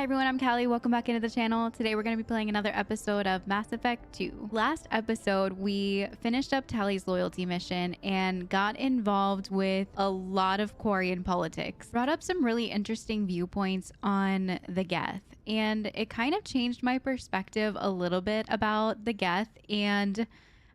Hi everyone, I'm Callie. Welcome back into the channel. Today we're going to be playing another episode of Mass Effect 2. Last episode, we finished up Tally's loyalty mission and got involved with a lot of Quarian politics. Brought up some really interesting viewpoints on the Geth, and it kind of changed my perspective a little bit about the Geth and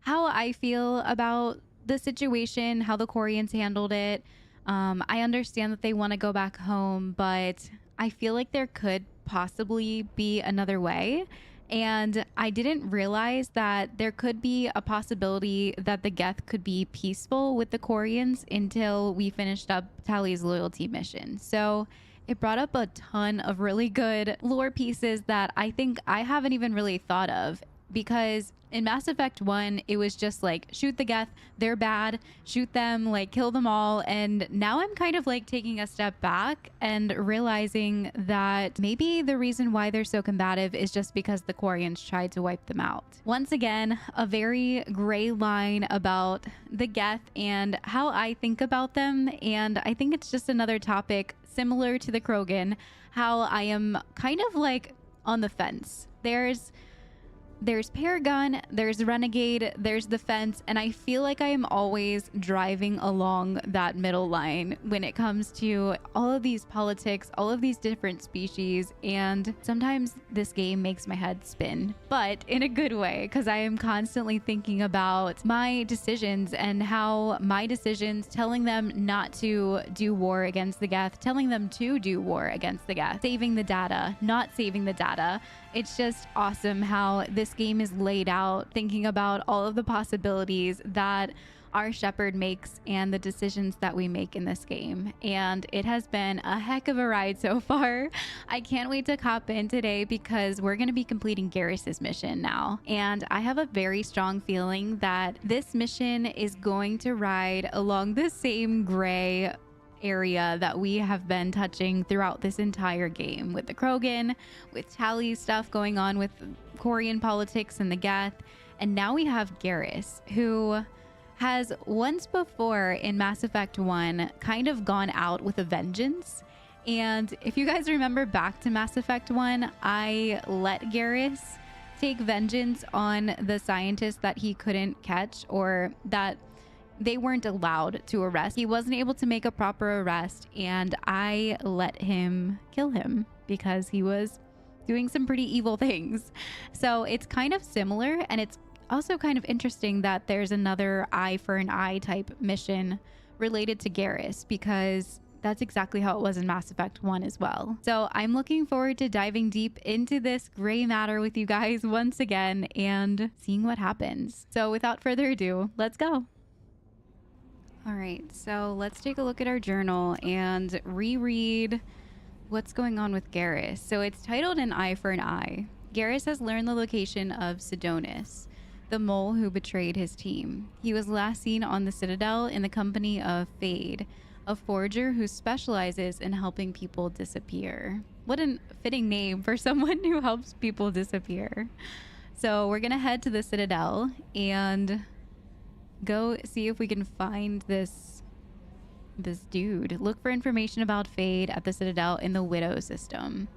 how I feel about the situation, how the Quarians handled it. I understand that they want to go back home, but I feel like there could possibly be another way. And I didn't realize that there could be a possibility that the Geth could be peaceful with the Quarians until we finished up Tally's loyalty mission. So it brought up a ton of really good lore pieces that I think I haven't even really thought of, because in Mass Effect 1, it was just like, shoot the Geth, they're bad, shoot them, like kill them all. And now I'm kind of like taking a step back and realizing that maybe the reason why they're so combative is just because the Quarians tried to wipe them out. Once again, a very gray line about the Geth and how I think about them. And I think it's just another topic similar to the Krogan, how I am kind of like on the fence. There's Paragon, there's Renegade, there's the fence, and I feel like I am always driving along that middle line when it comes to all of these politics, all of these different species, and sometimes this game makes my head spin, but in a good way, because I am constantly thinking about my decisions and how my decisions, telling them not to do war against the Geth, telling them to do war against the Geth, saving the data, not saving the data. It's just awesome how this game is laid out, thinking about all of the possibilities that our Shepard makes and the decisions that we make in this game. And it has been a heck of a ride so far. I can't wait to hop in today because we're going to be completing Garrus's mission now. And I have a very strong feeling that this mission is going to ride along the same gray area that we have been touching throughout this entire game, with the Krogan, with Tally's stuff going on with Quarian politics and the Geth, and now we have Garrus, who has once before in Mass Effect 1 kind of gone out with a vengeance. And if you guys remember back to Mass Effect 1, I let Garrus take vengeance on the scientists that he couldn't catch, or that they weren't allowed to arrest. He wasn't able to make a proper arrest, and I let him kill him because he was doing some pretty evil things. So it's kind of similar, and it's also kind of interesting that there's another eye for an eye type mission related to Garrus, because that's exactly how it was in Mass Effect 1 as well. So I'm looking forward to diving deep into this gray matter with you guys once again and seeing what happens. So without further ado, let's go. All right, so let's take a look at our journal and reread what's going on with Garrus. So it's titled An Eye for an Eye. Garrus has learned the location of Sidonis, the mole who betrayed his team. He was last seen on the Citadel in the company of Fade, a forger who specializes in helping people disappear. What a fitting name for someone who helps people disappear. So we're gonna head to the Citadel and go see if we can find this dude. Look for information about Fade at the Citadel in the Widow system,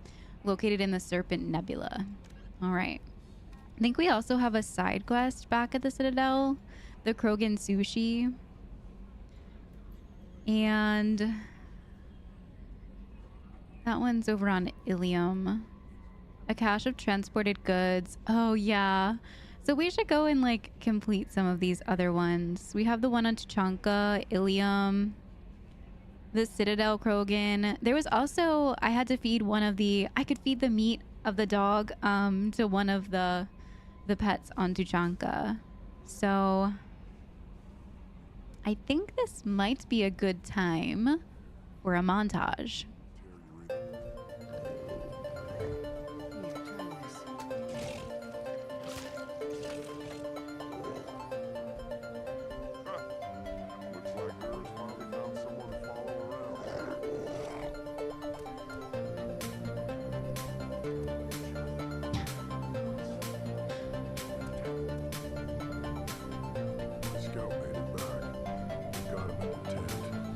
located in the Serpent Nebula. All right. I think we also have a side quest back at the Citadel, the Krogan sushi. And that one's over on Ilium. A cache of transported goods. Oh, yeah. So we should go and like complete some of these other ones. We have the one on Tuchanka, Ilium, the Citadel Krogan. There was also, I had to feed I could feed the meat of the dog to one of the pets on Tuchanka. So I think this might be a good time for a montage.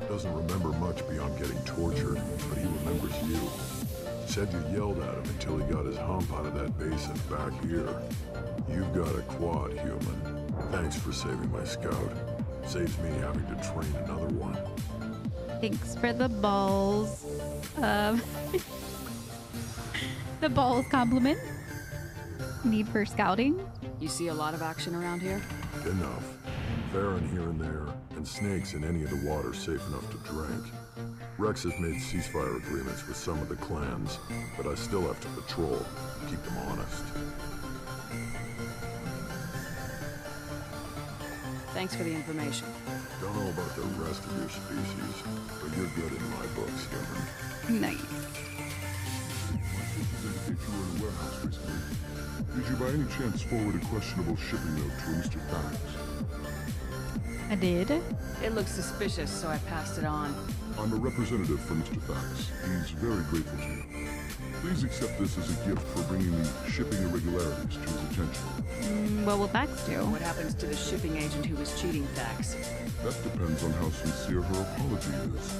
Doesn't remember much beyond getting tortured, but he remembers you. Said you yelled at him until he got his hump out of that basin back here. You've got a quad, human. Thanks for saving my scout. Saves me having to train another one. Thanks for the balls. The balls compliment. Need for scouting. You see a lot of action around here? Enough. Farron here and there, and snakes in any of the water safe enough to drink. Rex has made ceasefire agreements with some of the clans, but I still have to patrol, keep them honest. Thanks for the information. Don't know about the rest of your species, but you're good in my books, human. Nice. Indicate you were in a warehouse recently. Did you by any chance forward a questionable shipping note to a Mr. Thanks? I did. It looks suspicious, so I passed it on. I'm a representative for Mr. Thanks. He's very grateful to you. Please accept this as a gift for bringing the shipping irregularities to his attention. What will Thax do? What happens to the shipping agent who was cheating Thax? That depends on how sincere her apology is,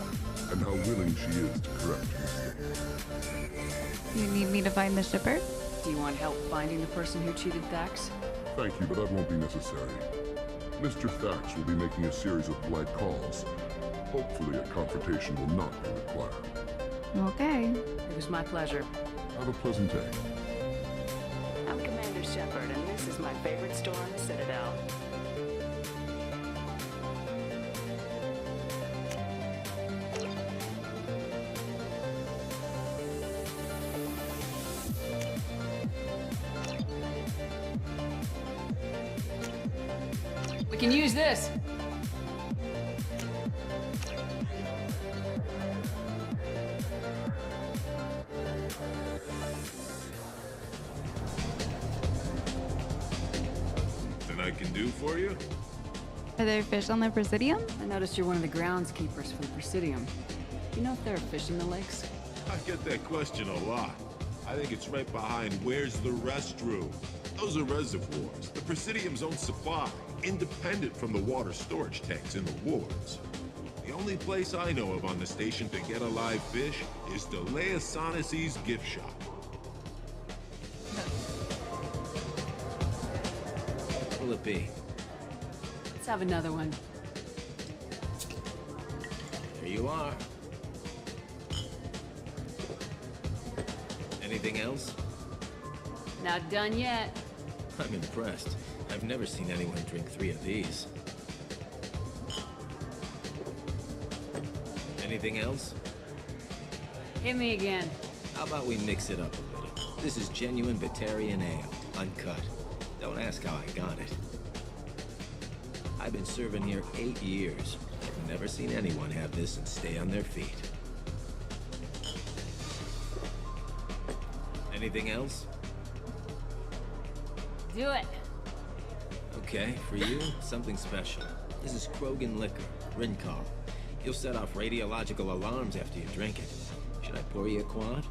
and how willing she is to correct mistakes. You need me to find the shipper? Do you want help finding the person who cheated Thax? Thank you, but that won't be necessary. Mr. Thax will be making a series of polite calls. Hopefully a confrontation will not be required. Okay. It was my pleasure. Have a pleasant day. I'm Commander Shepard, and this is my favorite store on the Citadel. We can use this. I can do for you? Are there fish on the Presidium? I noticed you're one of the groundskeepers for the Presidium. You know if there are fish in the lakes? I get that question a lot. I think it's right behind where's the restroom. Those are reservoirs, the Presidium's own supply, independent from the water storage tanks in the wards. The only place I know of on the station to get a live fish is Delea Sonis's gift shop. Will it be? Let's have another one. Here you are. Anything else? Not done yet. I'm impressed. I've never seen anyone drink 3 of these. Anything else? Hit me again. How about we mix it up a little? This is genuine Batarian ale, uncut. Don't ask how I got it. I've been serving here 8 years. I've never seen anyone have this and stay on their feet. Anything else? Do it. Okay, for you, something special. This is Krogan liquor, Rincol. You'll set off radiological alarms after you drink it. Should I pour you a quad?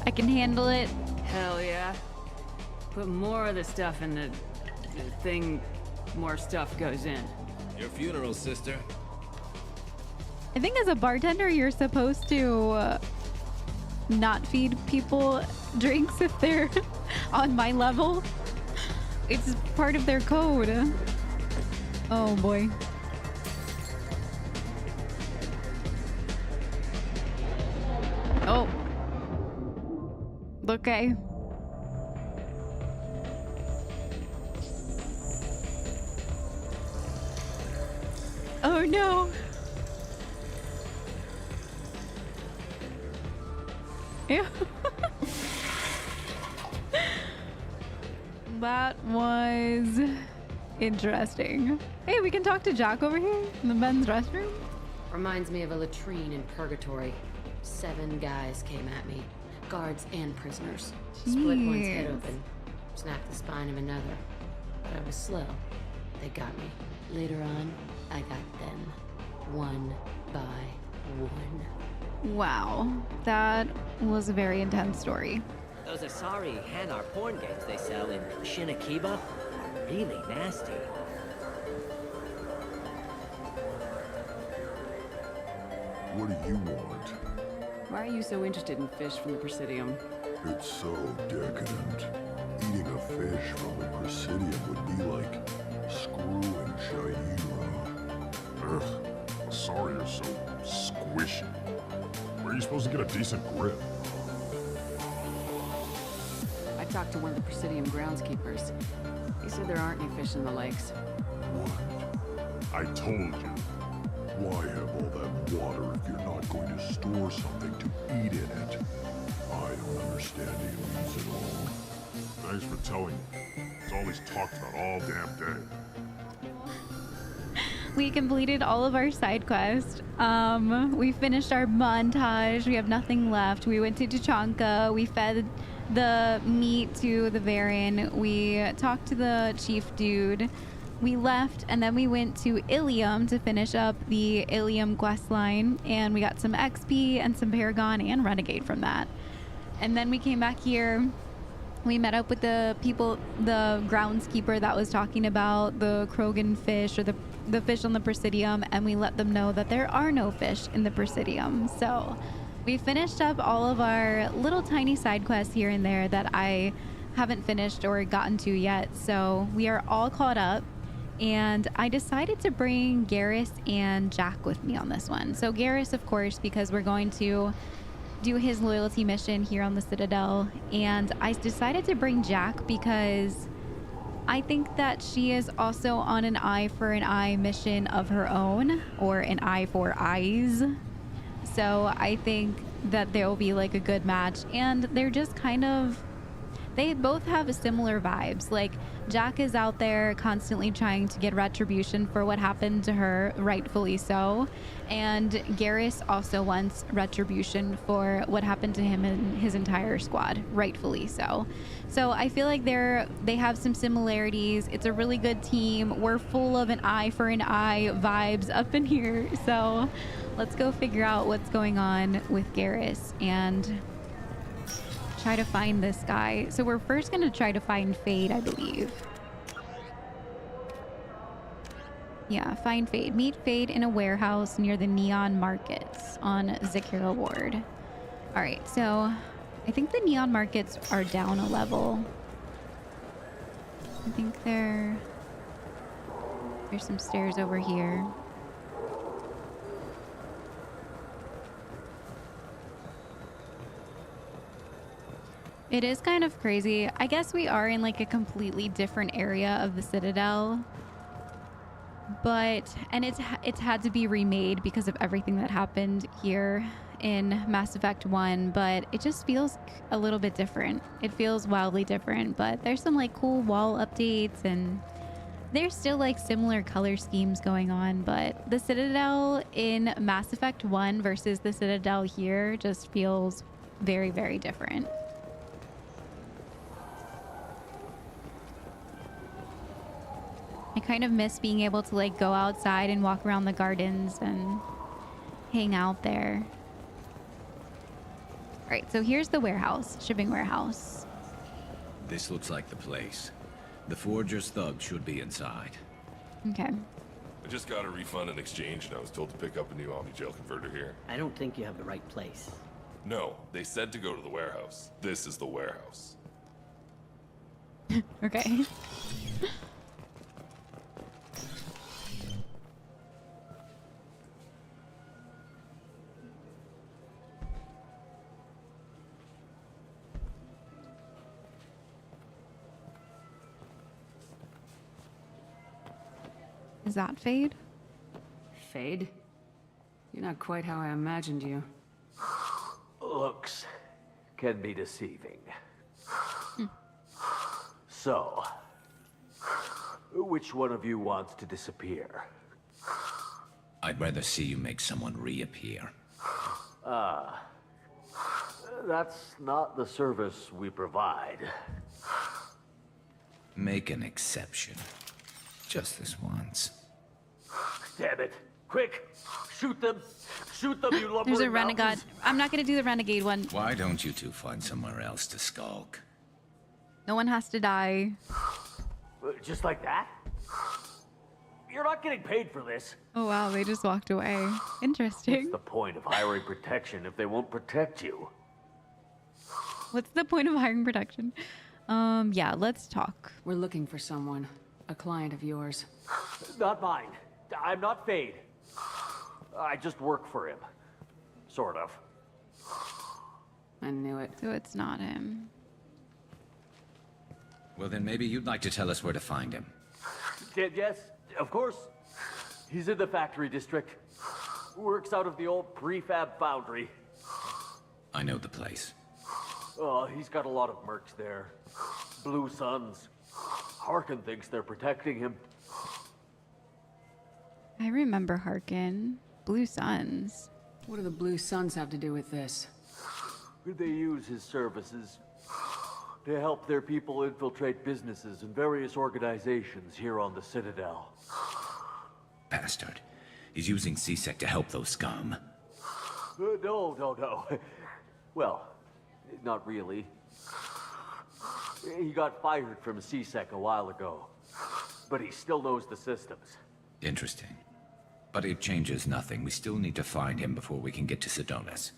I can handle it. Hell yeah. Put more of the stuff in the thing, more stuff goes in. Your funeral, sister. I think as a bartender, you're supposed to not feed people drinks if they're on my level. It's part of their code. Oh boy. Oh. Okay. Oh no. Ew. That was interesting. Hey, we can talk to Jack over here in the men's restroom. Reminds me of a latrine in Purgatory. 7 guys came at me. Guards and prisoners. Split one's head Jeez. open. Snapped the spine of another. But I was slow. They got me. Later on, I got them. One by one. Wow, that was a very intense story. Those Asari Hanar porn games they sell in Shinakiba are really nasty. What do you want? Why are you so interested in fish from the Presidium? It's so decadent. Eating a fish from the Presidium would be like screwing Shaira. Ugh. Sorry you're so squishy. Where are you supposed to get a decent grip? I talked to one of the Presidium groundskeepers. He said there aren't any fish in the lakes. What? I told you. Why have all that water if you're not going to store something to eat in it? I don't understand aliens at all. Thanks for telling me. It's all he's talked about all damn day. We completed all of our side quests. We finished our montage. We have nothing left. We went to Tuchanka. We fed the meat to the Baron. We talked to the chief dude. We left, and then we went to Ilium to finish up the Ilium questline, and we got some XP and some Paragon and Renegade from that. And then we came back here. We met up with the people, the groundskeeper that was talking about the Krogan fish, or the fish on the Presidium, and we let them know that there are no fish in the Presidium. So we finished up all of our little tiny side quests here and there that I haven't finished or gotten to yet. So we are all caught up. And I decided to bring Garrus and Jack with me on this one. So Garrus, of course, because we're going to do his loyalty mission here on the Citadel. And I decided to bring Jack because I think that she is also on an eye for an eye mission of her own, or an eye for eyes. So I think that there will be like a good match. And they're just kind of, they both have similar vibes. Like, Jack is out there constantly trying to get retribution for what happened to her, rightfully so. And Garrus also wants retribution for what happened to him and his entire squad, rightfully so. So I feel like they have some similarities. It's a really good team. We're full of an eye for an eye vibes up in here. So let's go figure out what's going on with Garrus and try to find this guy. So we're first going to try to find Fade, I believe. Yeah, find Fade. Meet Fade in a warehouse near the Neon Markets on Zakira Ward. All right, so I think the Neon Markets are down a level. I think there's some stairs over here. It is kind of crazy. I guess we are in like a completely different area of the Citadel, and it's had to be remade because of everything that happened here in Mass Effect 1, but it just feels a little bit different. It feels wildly different, but there's some like cool wall updates, and there's still like similar color schemes going on, but the Citadel in Mass Effect 1 versus the Citadel here just feels very, very different. I kind of miss being able to like go outside and walk around the gardens and hang out there. All right, so here's the warehouse, shipping warehouse. This looks like the place. The Forger's thug should be inside. Okay. I just got a refund in exchange, and I was told to pick up a new Omni-Gel converter here. I don't think you have the right place. No, they said to go to the warehouse. This is the warehouse. Okay. Is that Fade? Fade? You're not quite how I imagined you. Looks can be deceiving. So, which one of you wants to disappear? I'd rather see you make someone reappear. That's not the service we provide. Make an exception. Just this once. Damn it. Quick! Shoot them! Shoot them, you lumbering There's a renegade. mountains. I'm not going to do the renegade one. Why don't you two find somewhere else to skulk? No one has to die. Just like that? You're not getting paid for this. Oh wow, they just walked away. What's Interesting. the point of hiring protection if they won't protect you? What's the point of hiring protection? Yeah, let's talk. We're looking for someone. A client of yours. Not mine. I'm not Fade. I just work for him. Sort of. I knew it. So it's not him. Well, then maybe you'd like to tell us where to find him. Yes, of course. He's in the factory district. Works out of the old prefab foundry. I know the place. Oh, he's got a lot of mercs there. Blue Suns. Harkin thinks they're protecting him. I remember Harkin. Blue Suns. What do the Blue Suns have to do with this? They use his services to help their people infiltrate businesses and various organizations here on the Citadel. Bastard. He's using C-Sec to help those scum. No. Well, not really. He got fired from CSEC a while ago, but he still knows the systems. Interesting. But it changes nothing. We still need to find him before we can get to Sidonis.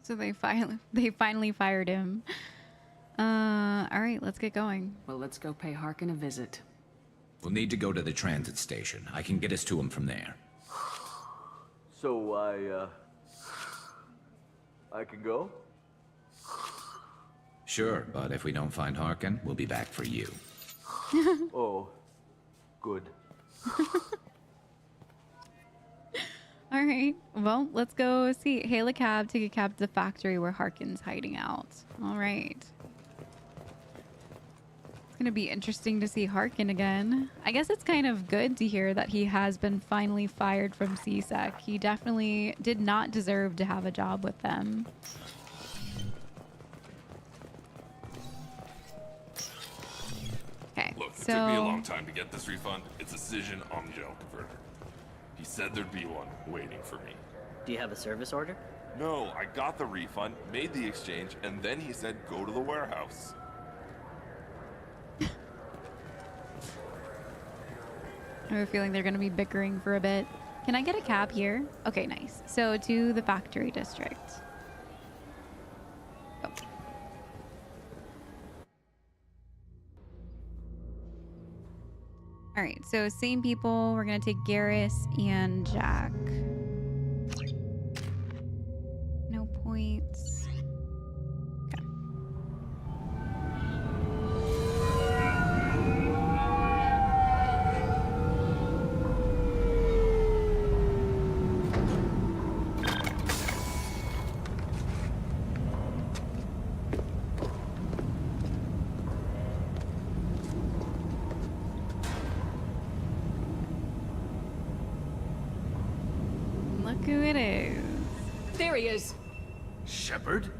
So they finally fired him. All right, let's get going. Well, let's go pay Harkin a visit. We'll need to go to the transit station. I can get us to him from there. So I can go? Sure, but if we don't find Harkin, we'll be back for you. Oh, good. All right, well, let's go see. Hail a cab, take a cab to the factory where Harkin's hiding out. All right. It's gonna be interesting to see Harkin again. I guess it's kind of good to hear that he has been finally fired from CSEC. He definitely did not deserve to have a job with them. Okay, Look, it so took me a long time to get this refund. It's a Cision Omnigel converter. He said there'd be one waiting for me. Do you have a service order? No, I got the refund, made the exchange, and then he said go to the warehouse. I have a feeling they're going to be bickering for a bit. Can I get a cab here? Okay, nice. So to the factory district. Oh. All right, so same people. We're going to take Garrus and Jack. No points. Okay. Look who it is. There he is. Shepard?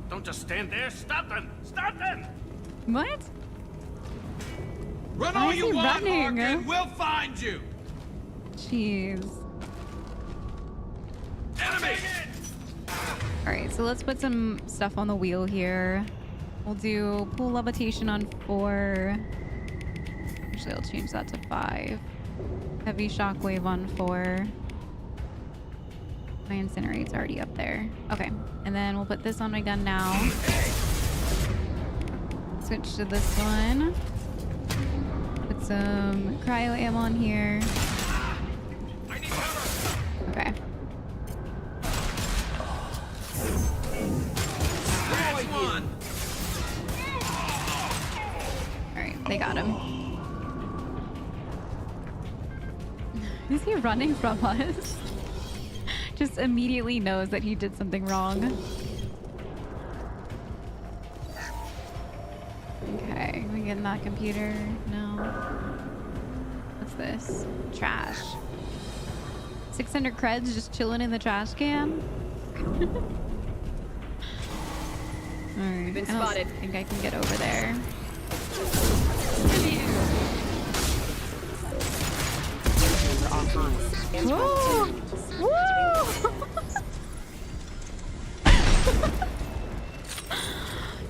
Don't just stand there. Stop them! Stop them! What? Run Why all is you he want, running? Harkin. We'll find you. Jeez. Enemy! All right, so let's put some stuff on the wheel here. We'll do pool levitation on 4. Actually, I'll change that to 5. Heavy shockwave on 4. My incinerate's already up there. Okay, and then we'll put this on my gun now. Switch to this one. Put some cryo ammo on here. Okay. Alright, they got him. Is he running from us? Just immediately knows that he did something wrong. Okay, can we get in that computer? No. What's this? Trash. 600 creds just chilling in the trash can? Alright, Been I don't spotted. think I can get over there. Whoa! Woo!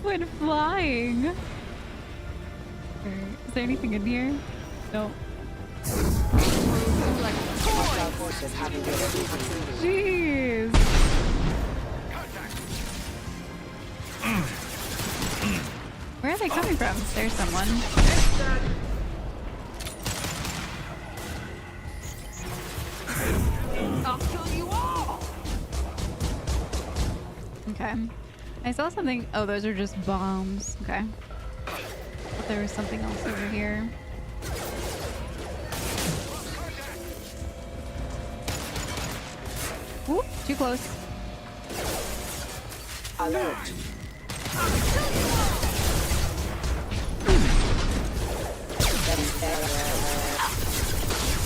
Went flying. Alright, is there anything in here? No. Jeez. Where are they coming from? There's someone. I'll kill you all! Okay. I saw something. Oh, those are just bombs. Okay. But there was something else over here. Ooh, too close. Alert.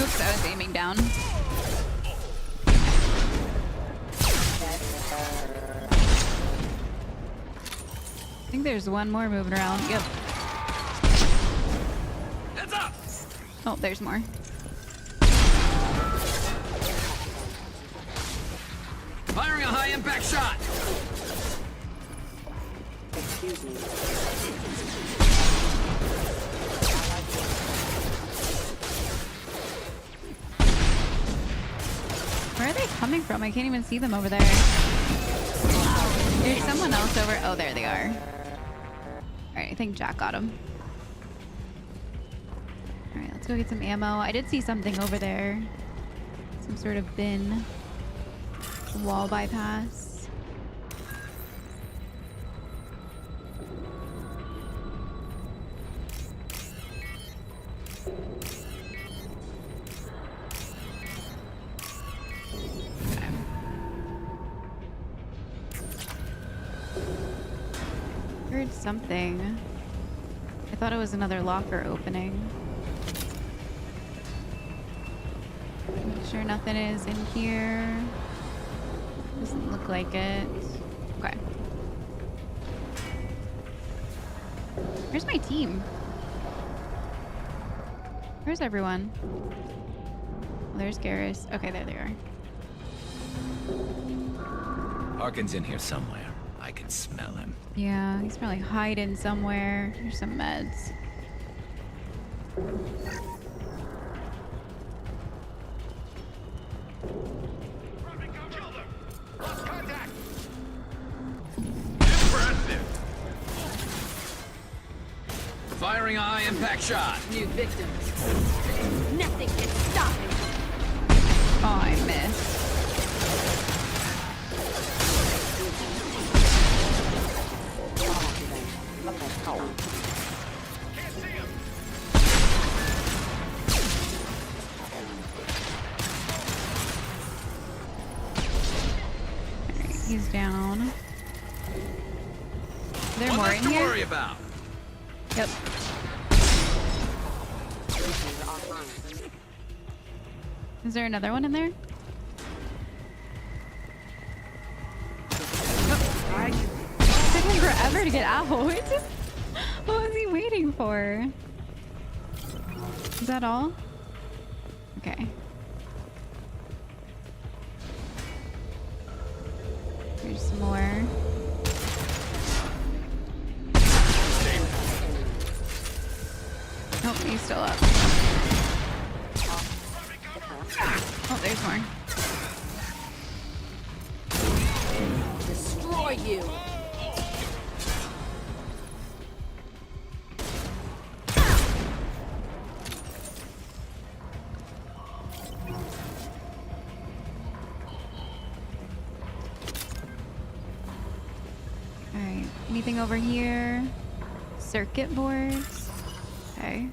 Oops, I was aiming down. I think there's one more moving around. Yep. Heads up! Oh, there's more. Firing a high impact shot. Excuse me. Where are they coming from? I can't even see them over there. There's someone else over. Oh, there they are. Alright, I think Jack got him. Alright, let's go get some ammo. I did see something over there. Some sort of bin. Wall bypass. Heard something. I thought it was another locker opening. Make sure nothing is in here. Doesn't look like it. Okay. Where's my team? Where's everyone? Oh, there's Garrus. Okay, there they are. Harkin's in here somewhere. I can smell him. Yeah, he's probably hiding somewhere. There's some meds. Firing a high impact shot. New victims. Nothing can stop me. Oh, I missed. He's down. Is there more in to here? worry about. Yep. Is there another one in there? Oh, it took him forever to get out. What was he waiting for? Is that all? Okay. There's some more. Nope, he's still up. Oh, there's more. Destroy you. Alright, anything over here? Circuit boards? Okay.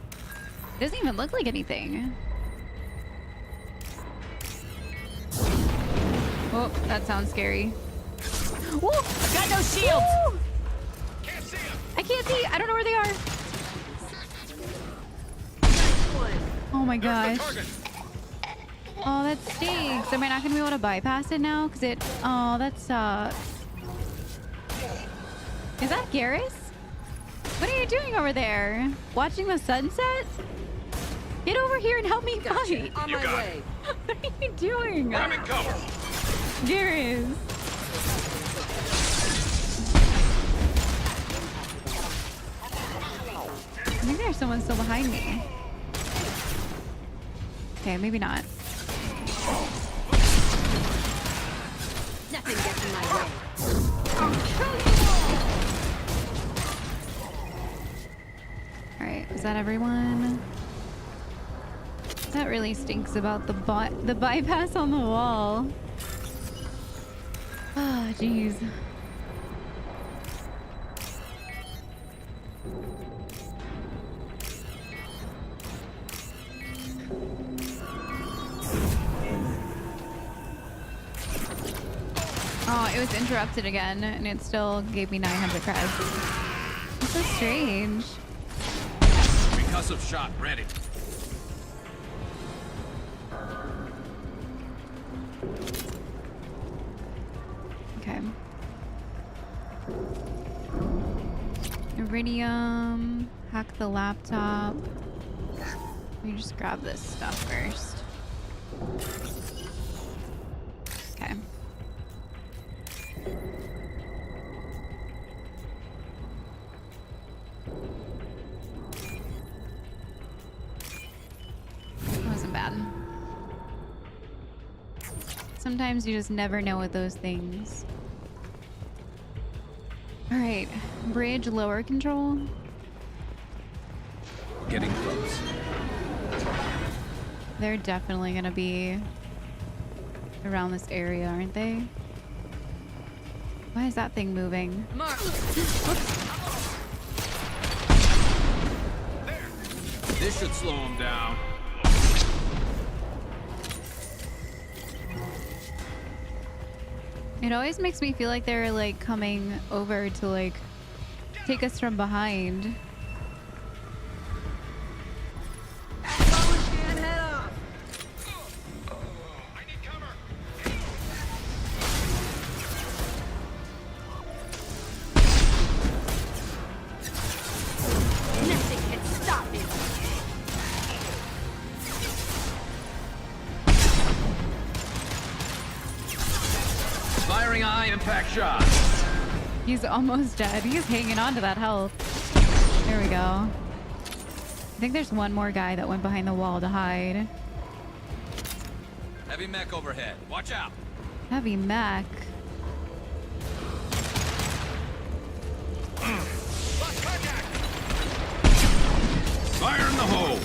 It doesn't even look like anything. Oh, that sounds scary. Woo! I've got no shields. Woo! I can't see. I don't know where they are. Oh my gosh. Oh, that stinks. Am I not gonna be able to bypass it now? Cause it. Oh, that sucks. Is that Garrus? What are you doing over there? Watching the sunset? Get over here and help me fight. On my way. What are you doing? I'm in cover. Garrus. I think there's someone still behind me. Okay, maybe not. that everyone? That really stinks about the bypass on the wall. Ah, jeez. Oh, it was interrupted again, and it still gave me 900 creds. It's so strange. Concussive shot ready. Okay. Iridium. Hack the laptop. Let me just grab this stuff first. Okay. Wasn't bad. Sometimes you just never know with those things. All right, bridge lower control. Getting close. They're definitely gonna be around this area, aren't they? Why is that thing moving? This should slow him down. It always makes me feel like they're like coming over to like take us from behind. Firing a high impact shot. He's almost dead. He's hanging on to that health. There we go. I think there's one more guy that went behind the wall to hide. Heavy mech overhead. Watch out. Heavy mech. Fire in the hole.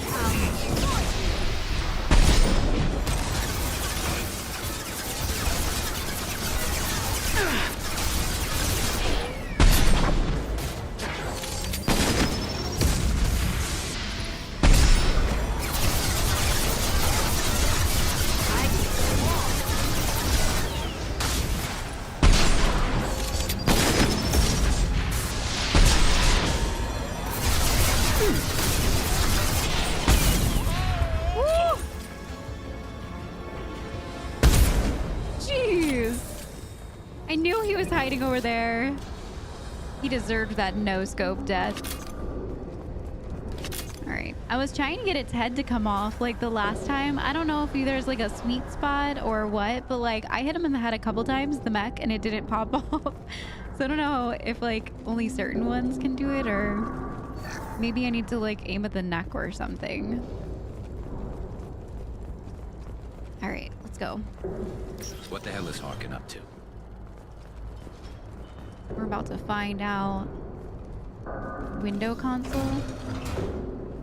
Hiding over there. He deserved that no-scope death. Alright. I was trying to get its head to come off like the last time. I don't know if there's like a sweet spot or what, but like I hit him in the head a couple times, the mech, and it didn't pop off. So I don't know if like only certain ones can do it, or maybe I need to like aim at the neck or something. Alright, let's go. What the hell is Harkin up to? We're about to find out. Window console.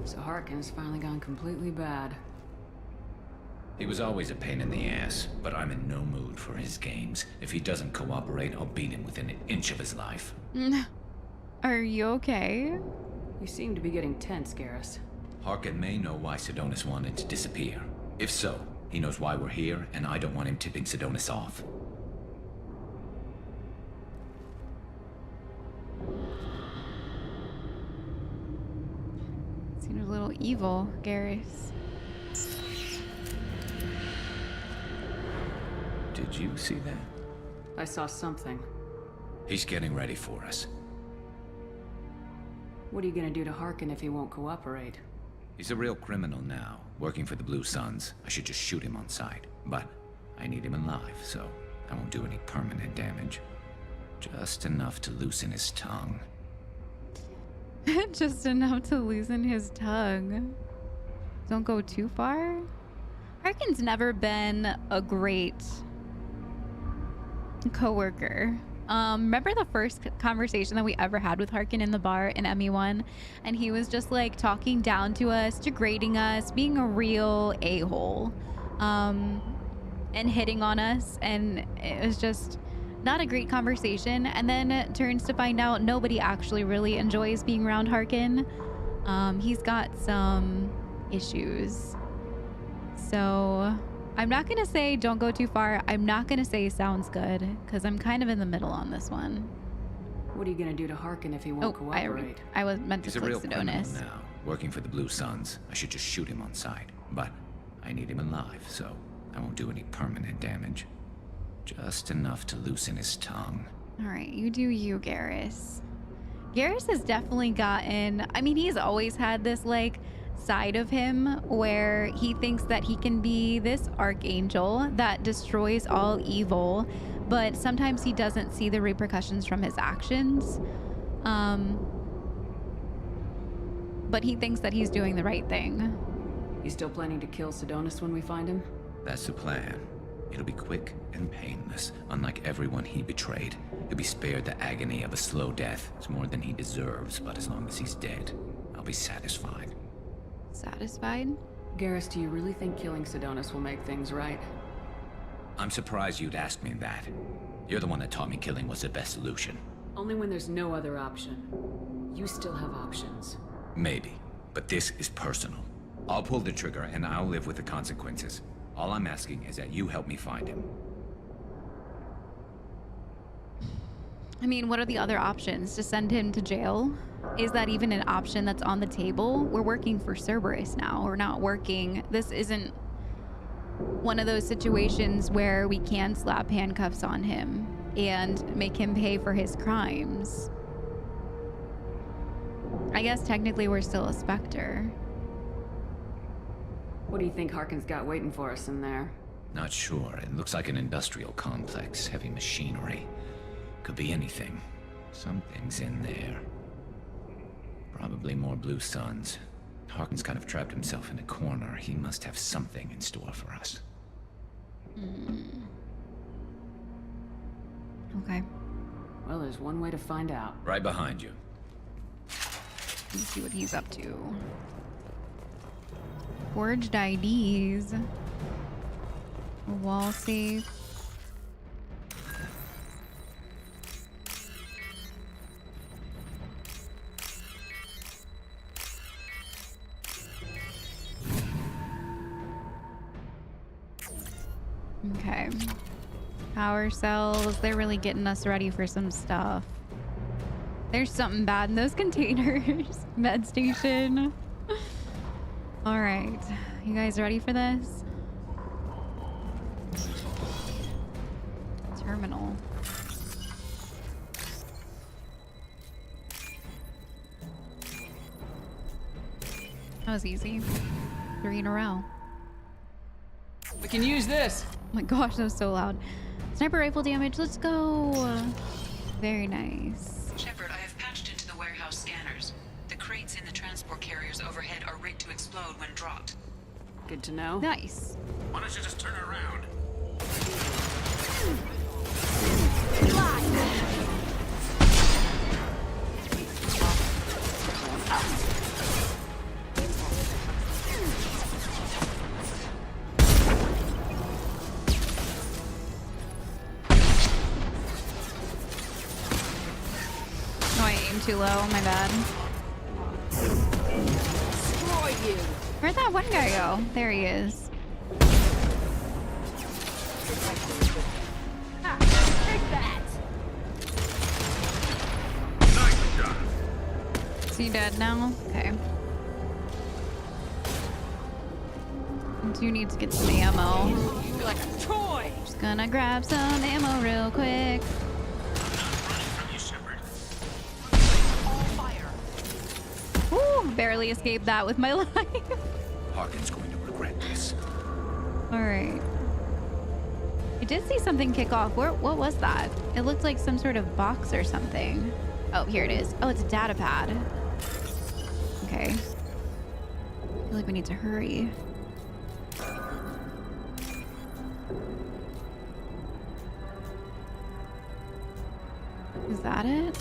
So Harkin's finally gone completely bad. He was always a pain in the ass, but I'm in no mood for his games. If he doesn't cooperate, I'll beat him within an inch of his life. Are you okay? You seem to be getting tense, Garrus. Harkin may know why Sidonis wanted to disappear. If so, he knows why we're here, and I don't want him tipping Sidonis off. Seems a little evil, Garrus. Did you see that? I saw something. He's getting ready for us. What are you gonna do to Harkin if he won't cooperate? He's a real criminal now, working for the Blue Suns. I should just shoot him on sight. But I need him alive, so I won't do any permanent damage. Just enough to loosen his tongue. Just enough to loosen his tongue. Don't go too far. Harkin's never been a great coworker. Remember the first conversation that we ever had with Harkin in the bar in ME1? And he was just like talking down to us, degrading us, being a real a-hole, and hitting on us. And it was just not a great conversation. And then it turns to find out nobody actually really enjoys being around Harkin. He's got some issues. So I'm not going to say don't go too far. I'm not going to say sounds good, because I'm kind of in the middle on this one. What are you going to do to Harkin if he won't cooperate? I was meant to He's a click real criminal Sidonis. now, working for the Blue Suns. I should just shoot him on sight. But I need him alive, so I won't do any permanent damage. Just enough to loosen his tongue. All right, you do you, Garrus. Garrus has definitely gotten... I mean, he's always had this, like, side of him where he thinks that he can be this archangel that destroys all evil, but sometimes he doesn't see the repercussions from his actions. But he thinks that he's doing the right thing. You still planning to kill Sidonis when we find him? That's the plan. It'll be quick and painless, unlike everyone he betrayed. He'll be spared the agony of a slow death. It's more than he deserves, but as long as he's dead, I'll be satisfied. Satisfied? Garrus, do you really think killing Sidonis will make things right? I'm surprised you'd ask me that. You're the one that taught me killing was the best solution. Only when there's no other option. You still have options. Maybe, but this is personal. I'll pull the trigger and I'll live with the consequences. All I'm asking is that you help me find him. I mean, what are the other options? To send him to jail? Is that even an option that's on the table? We're working for Cerberus now. We're not working... This isn't one of those situations where we can slap handcuffs on him and make him pay for his crimes. I guess technically we're still a Spectre. What do you think Harkin's got waiting for us in there? Not sure. It looks like an industrial complex. Heavy machinery. Could be anything. Something's in there. Probably more Blue Suns. Harkin's kind of trapped himself in a corner. He must have something in store for us. Okay. Well, there's one way to find out. Right behind you. Let's see what he's up to. Forged IDs. A wall safe. Okay. Power cells. They're really getting us ready for some stuff. There's something bad in those containers. Med station. All right. You guys ready for this? Terminal. That was easy. 3 in a row. We can use this. Oh my gosh, that was so loud. Sniper rifle damage. Let's go. Very nice. Shepard, I have patched into the warehouse scanners. The crates in the transport carriers overhead are rigged to explode when dropped. Good to know. Nice. Why don't you just turn around? Oh, I aimed too low. My bad. Destroy you. Where'd that one guy go? There he is. Take that. Nice shot. Is he dead now? Okay. I do need to get some ammo. You're like a toy. Just gonna grab some ammo real quick. Woo! Barely escaped that with my life. Harkin's going to regret this. All right. I did see something kick off. What was that? It looked like some sort of box or something. Oh, here it is. Oh, it's a data pad. Okay. I feel like we need to hurry. Is that it?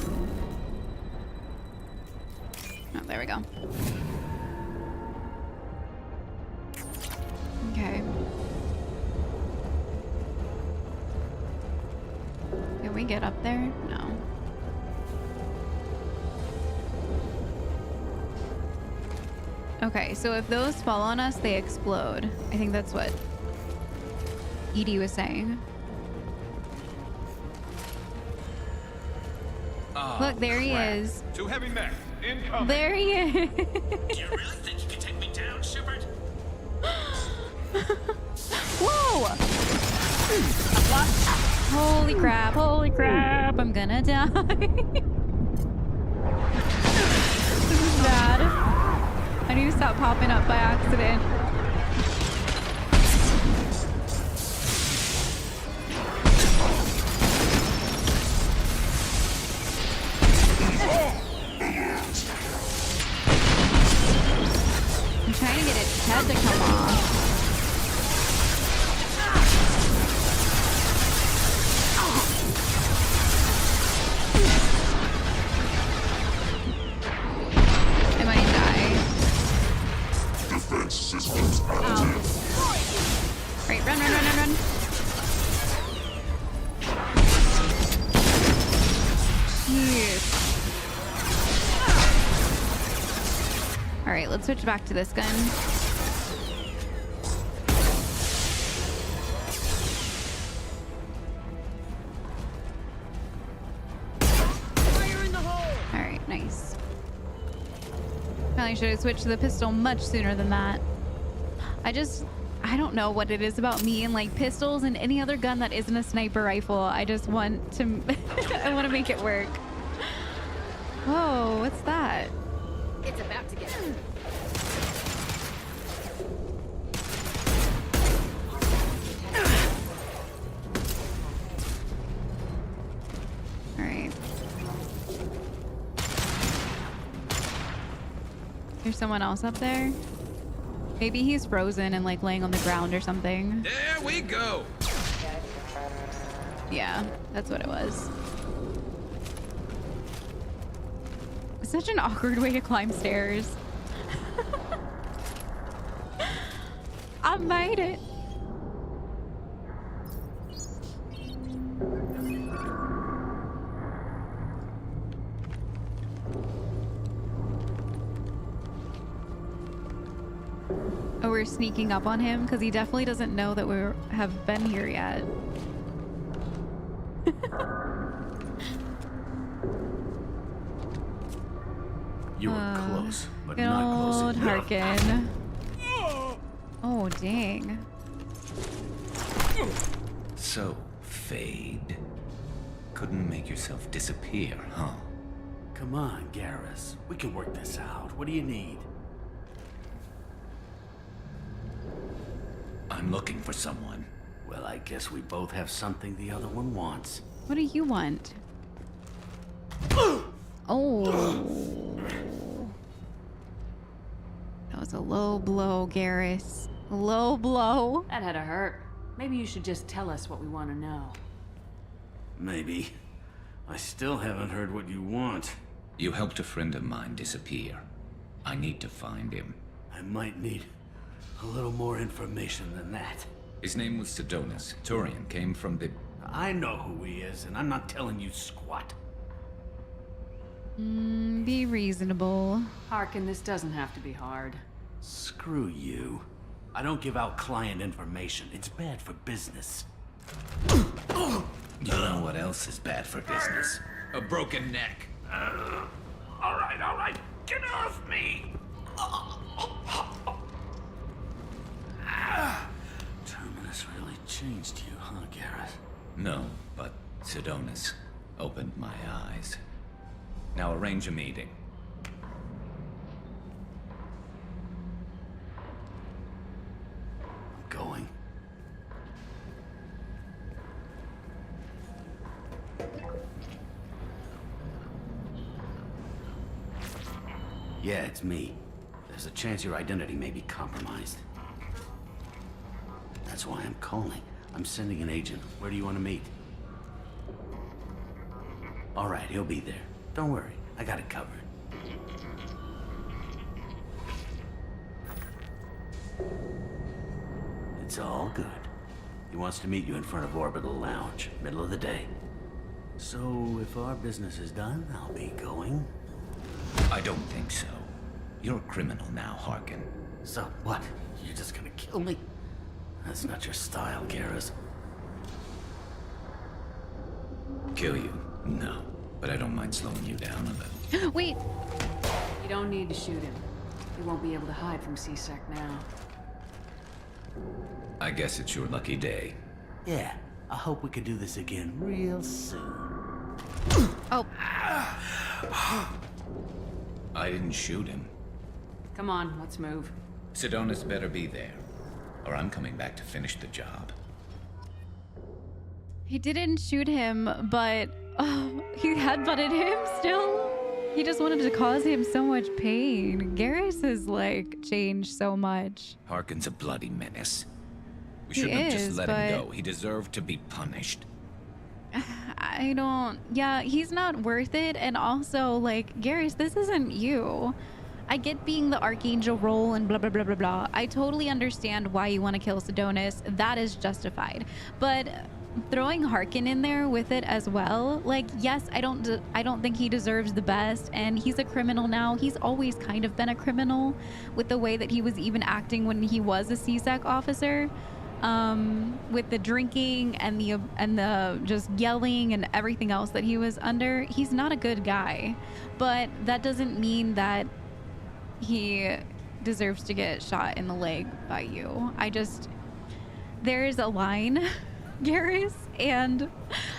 Oh, there we go. Okay. Can we get up there? No. Okay, so if those fall on us, they explode. I think that's what Edie was saying. Oh, look, there he crap. is. Two heavy men incoming. There he is. Do you really think you can take me down, Shepard? Whoa! Holy crap, holy crap, I'm gonna die. This is bad. I need to stop popping up by accident. I'm trying to get its head to come off. I might die. Defense systems active. Right, run, run, run, run, run. Jeez. All right, let's switch back to this gun. Fire in the hole! All right, nice. Probably should have switched to the pistol much sooner than that. I don't know what it is about me and like pistols and any other gun that isn't a sniper rifle. I just want to, I want to make it work. Whoa, what's that? It's about to get. All right. There's someone else up there. Maybe he's frozen and like laying on the ground or something. There we go. Yeah, that's what it was. It's such an awkward way to climb stairs. I made it. Oh, we're sneaking up on him because he definitely doesn't know that we have been here yet. You were close, but good not close old enough. Harkin. Oh, dang. So, Fade. Couldn't make yourself disappear, huh? Come on, Garrus. We can work this out. What do you need? I'm looking for someone. Well, I guess we both have something the other one wants. What do you want? Oh. That was a low blow, Garrus. A low blow. That had to hurt. Maybe you should just tell us what we want to know. Maybe. I still haven't heard what you want. You helped a friend of mine disappear. I need to find him. I might need a little more information than that. His name was Sidonis. Turian came from the... I know who he is, and I'm not telling you squat. Be reasonable. Harkin, this doesn't have to be hard. Screw you. I don't give out client information. It's bad for business. You know what else is bad for business? A broken neck. All right. Get off me! Terminus really changed you, huh, Garrus? No, but Sidonis opened my eyes. Now arrange a meeting. I'm going. Yeah, it's me. There's a chance your identity may be compromised. That's why I'm calling. I'm sending an agent. Where do you want to meet? All right, he'll be there. Don't worry, I got it covered. It's all good. He wants to meet you in front of Orbital Lounge, middle of the day. So, if our business is done, I'll be going. I don't think so. You're a criminal now, Harkin. So, what? You're just gonna kill me? That's not your style, Garrus. Kill you? No. But I don't mind slowing you down a little. Wait. You don't need to shoot him. He won't be able to hide from C-Sec now. I guess it's your lucky day. Yeah, I hope we can do this again real soon. Oh. I didn't shoot him. Come on, let's move. Sidonis better be there, or I'm coming back to finish the job. He didn't shoot him, but he headbutted him still. He just wanted to cause him so much pain. Garrus has, like, changed so much. Harkin's a bloody menace. We He shouldn't have just is, let but- him go. He deserved to be punished. I don't... Yeah, he's not worth it. And also, like, Garrus, this isn't you. I get being the Archangel role and blah, blah, blah, blah, blah. I totally understand why you want to kill Sidonis. That is justified. But throwing Harkin in there with it as well, like, yes, I don't think he deserves the best, and he's a criminal now. He's always kind of been a criminal with the way that he was even acting when he was a CSEC officer. With the drinking and the just yelling and everything else that he was under. He's not a good guy, but that doesn't mean that he deserves to get shot in the leg by you. There's a line, Garrus, and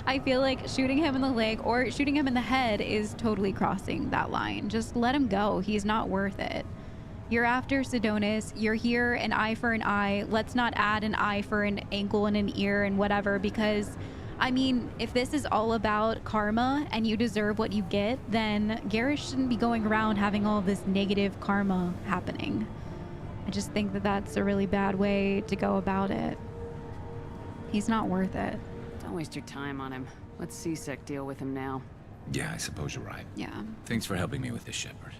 I feel like shooting him in the leg or shooting him in the head is totally crossing that line. Just let him go. He's not worth it. You're after Sidonis. You're here, an eye for an eye. Let's not add an eye for an ankle and an ear and whatever, because, I mean, if this is all about karma and you deserve what you get, then Garrus shouldn't be going around having all this negative karma happening. I just think that that's a really bad way to go about it. He's not worth it. Don't waste your time on him. Let C-Sec deal with him now. Yeah, I suppose you're right. Yeah. Thanks for helping me with this, Shepard.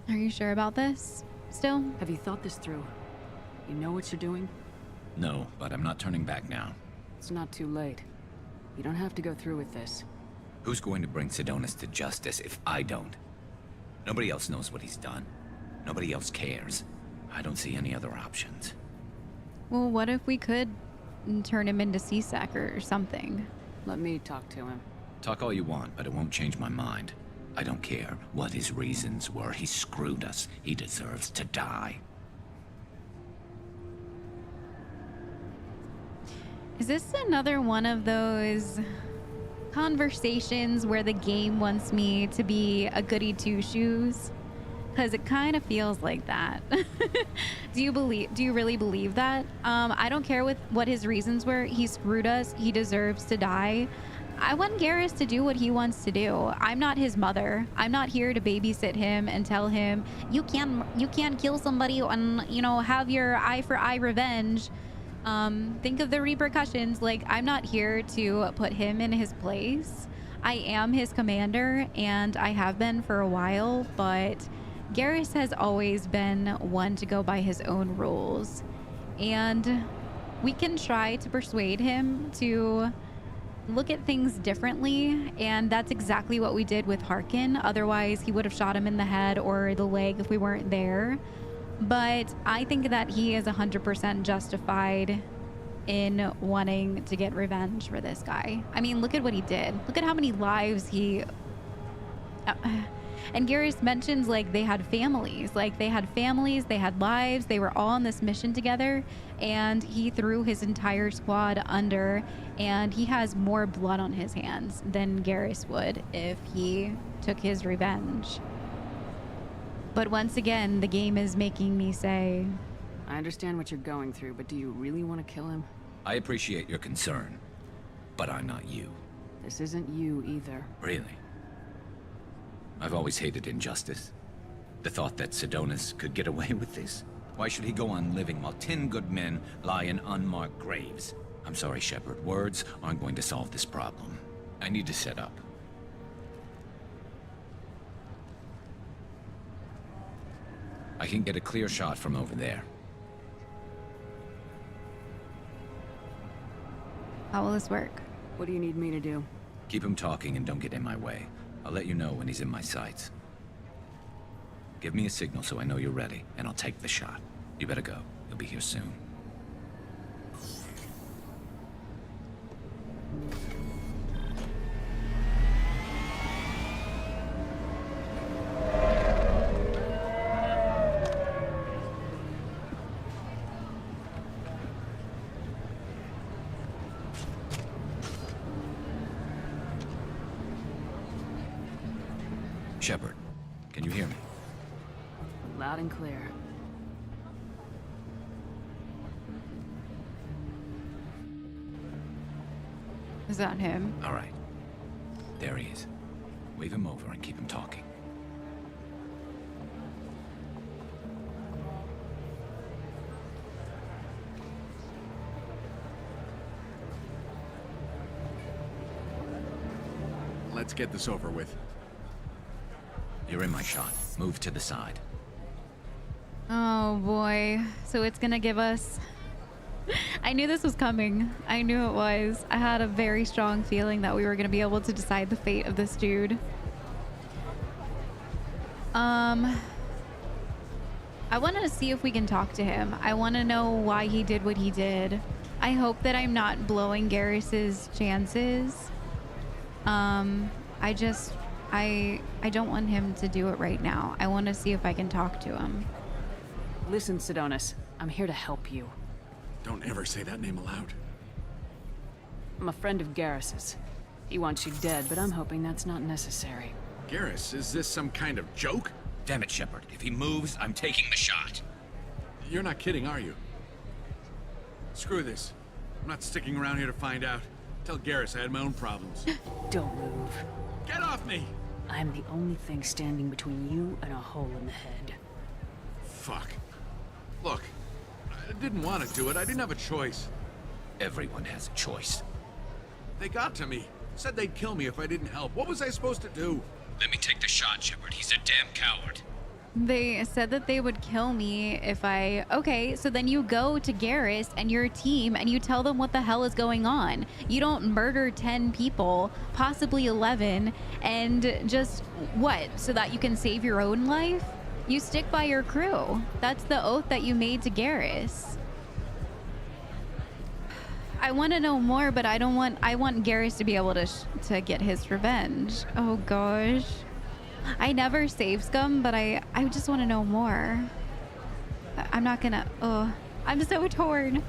Are you sure about this? Still? Have you thought this through? You know what you're doing? No, but I'm not turning back now. It's not too late. You don't have to go through with this. Who's going to bring Sidonis to justice if I don't? Nobody else knows what he's done. Nobody else cares. I don't see any other options. Well, what if we could turn him into CSEC or something? Let me talk to him. Talk all you want, but it won't change my mind. I don't care what his reasons were. He screwed us. He deserves to die. Is this another one of those conversations where the game wants me to be a goody two-shoes? Because it kind of feels like that. Do you really believe that? I don't care what his reasons were. He screwed us. He deserves to die. I want Garrus to do what he wants to do. I'm not his mother. I'm not here to babysit him and tell him, you can't kill somebody and, you know, have your eye for eye revenge. Think of the repercussions. Like, I'm not here to put him in his place. I am his commander, and I have been for a while, but Garrus has always been one to go by his own rules. And we can try to persuade him to look at things differently, and that's exactly what we did with Harkin. Otherwise, he would have shot him in the head or the leg if we weren't there. But I think that he is 100% justified in wanting to get revenge for this guy. I mean, look at what he did. Look at how many lives he... And Garrus mentions, like, they had families. Like, they had families, they had lives, they were all on this mission together, and he threw his entire squad under, and he has more blood on his hands than Garrus would if he took his revenge. But once again, the game is making me say... I understand what you're going through, but do you really want to kill him? I appreciate your concern, but I'm not you. This isn't you either. Really? I've always hated injustice. The thought that Sidonis could get away with this. Why should he go on living while 10 good men lie in unmarked graves? I'm sorry, Shepard. Words aren't going to solve this problem. I need to set up. I can get a clear shot from over there. How will this work? What do you need me to do? Keep him talking and don't get in my way. I'll let you know when he's in my sights. Give me a signal so I know you're ready, and I'll take the shot. You better go. He'll be here soon. Shepard, can you hear me? Loud and clear. Is that him? All right. There he is. Wave him over and keep him talking. Let's get this over with. You're in my shot. Move to the side. Oh boy. So it's gonna give us... I knew this was coming. I knew it was. I had a very strong feeling that we were gonna be able to decide the fate of this dude. I want to see if we can talk to him. I want to know why he did what he did. I hope that I'm not blowing Garrus's chances. I don't want him to do it right now. I want to see if I can talk to him. Listen, Sidonis. I'm here to help you. Don't ever say that name aloud. I'm a friend of Garrus's. He wants you dead, but I'm hoping that's not necessary. Garrus, is this some kind of joke? Damn it, Shepard. If he moves, I'm taking the shot. You're not kidding, are you? Screw this. I'm not sticking around here to find out. Tell Garrus I had my own problems. Don't move. Get off me! I'm the only thing standing between you and a hole in the head. Fuck. Look, I didn't want to do it. I didn't have a choice. Everyone has a choice. They got to me. Said they'd kill me if I didn't help. What was I supposed to do? Let me take the shot, Shepard. He's a damn coward. They said that they would kill me if I... Okay, so then you go to Garrus and your team and you tell them what the hell is going on. You don't murder 10 people, possibly 11, and just, what, so that you can save your own life? You stick by your crew. That's the oath that you made to Garrus. I want to know more, but I want Garrus to be able to get his revenge. Oh gosh. I never save scum, but I just want to know more. I'm not gonna... I'm so torn.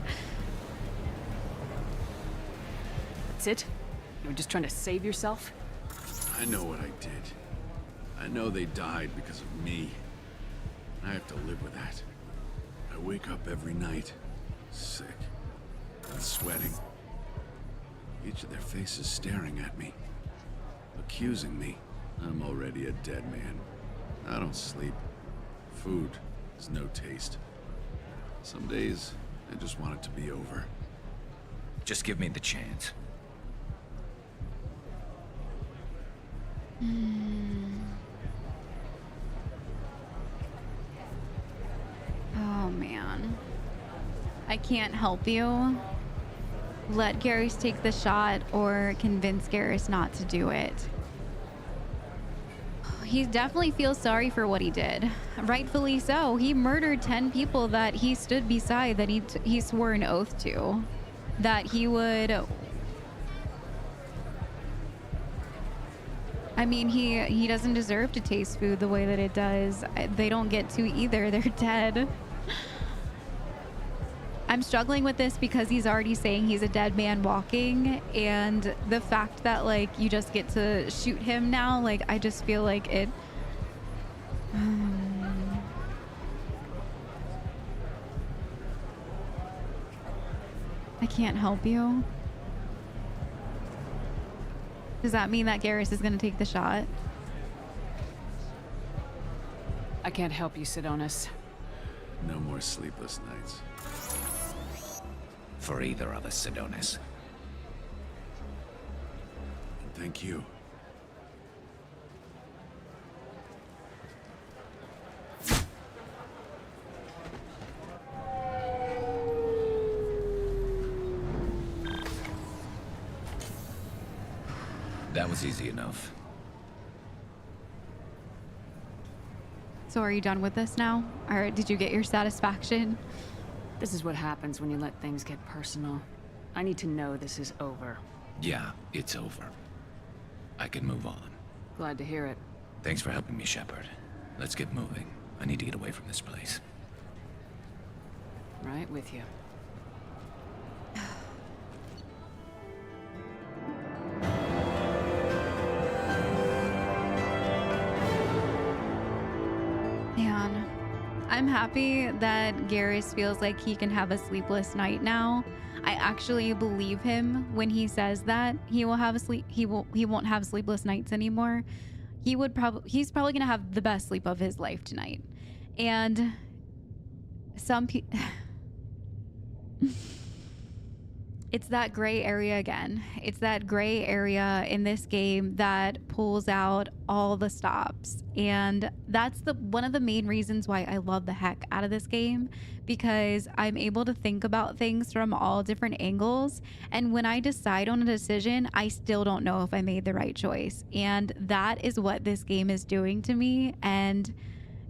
That's it? You were just trying to save yourself? I know what I did. I know they died because of me. I have to live with that. I wake up every night, sick and sweating. Each of their faces staring at me, accusing me. I'm already a dead man. I don't sleep. Food has no taste. Some days, I just want it to be over. Just give me the chance. Oh man. I can't help you. Let Garrus take the shot or convince Garrus not to do it. He definitely feels sorry for what he did. Rightfully so. He murdered 10 people that he stood beside, that he swore an oath to. That he would... I mean, he doesn't deserve to taste food the way that it does. They don't get to either. They're dead. I'm struggling with this because he's already saying he's a dead man walking, and the fact that like you just get to shoot him now, like I just feel like it... I can't help you. Does that mean that Garrus is going to take the shot? I can't help you, Sidonis. No more sleepless nights. For either of us, Sidonis. Thank you. That was easy enough. So are you done with this now? Or did you get your satisfaction? This is what happens when you let things get personal. I need to know this is over. Yeah, it's over. I can move on. Glad to hear it. Thanks for helping me, Shepard. Let's get moving. I need to get away from this place. Right with you. Man, I'm happy that Garrus feels like he can have a sleepless night now. I actually believe him when he says that he won't have sleepless nights anymore. He's probably gonna have the best sleep of his life tonight. And some people it's that gray area again. It's that gray area in this game that pulls out all the stops. And that's one of the main reasons why I love the heck out of this game, because I'm able to think about things from all different angles. And when I decide on a decision, I still don't know if I made the right choice. And that is what this game is doing to me. And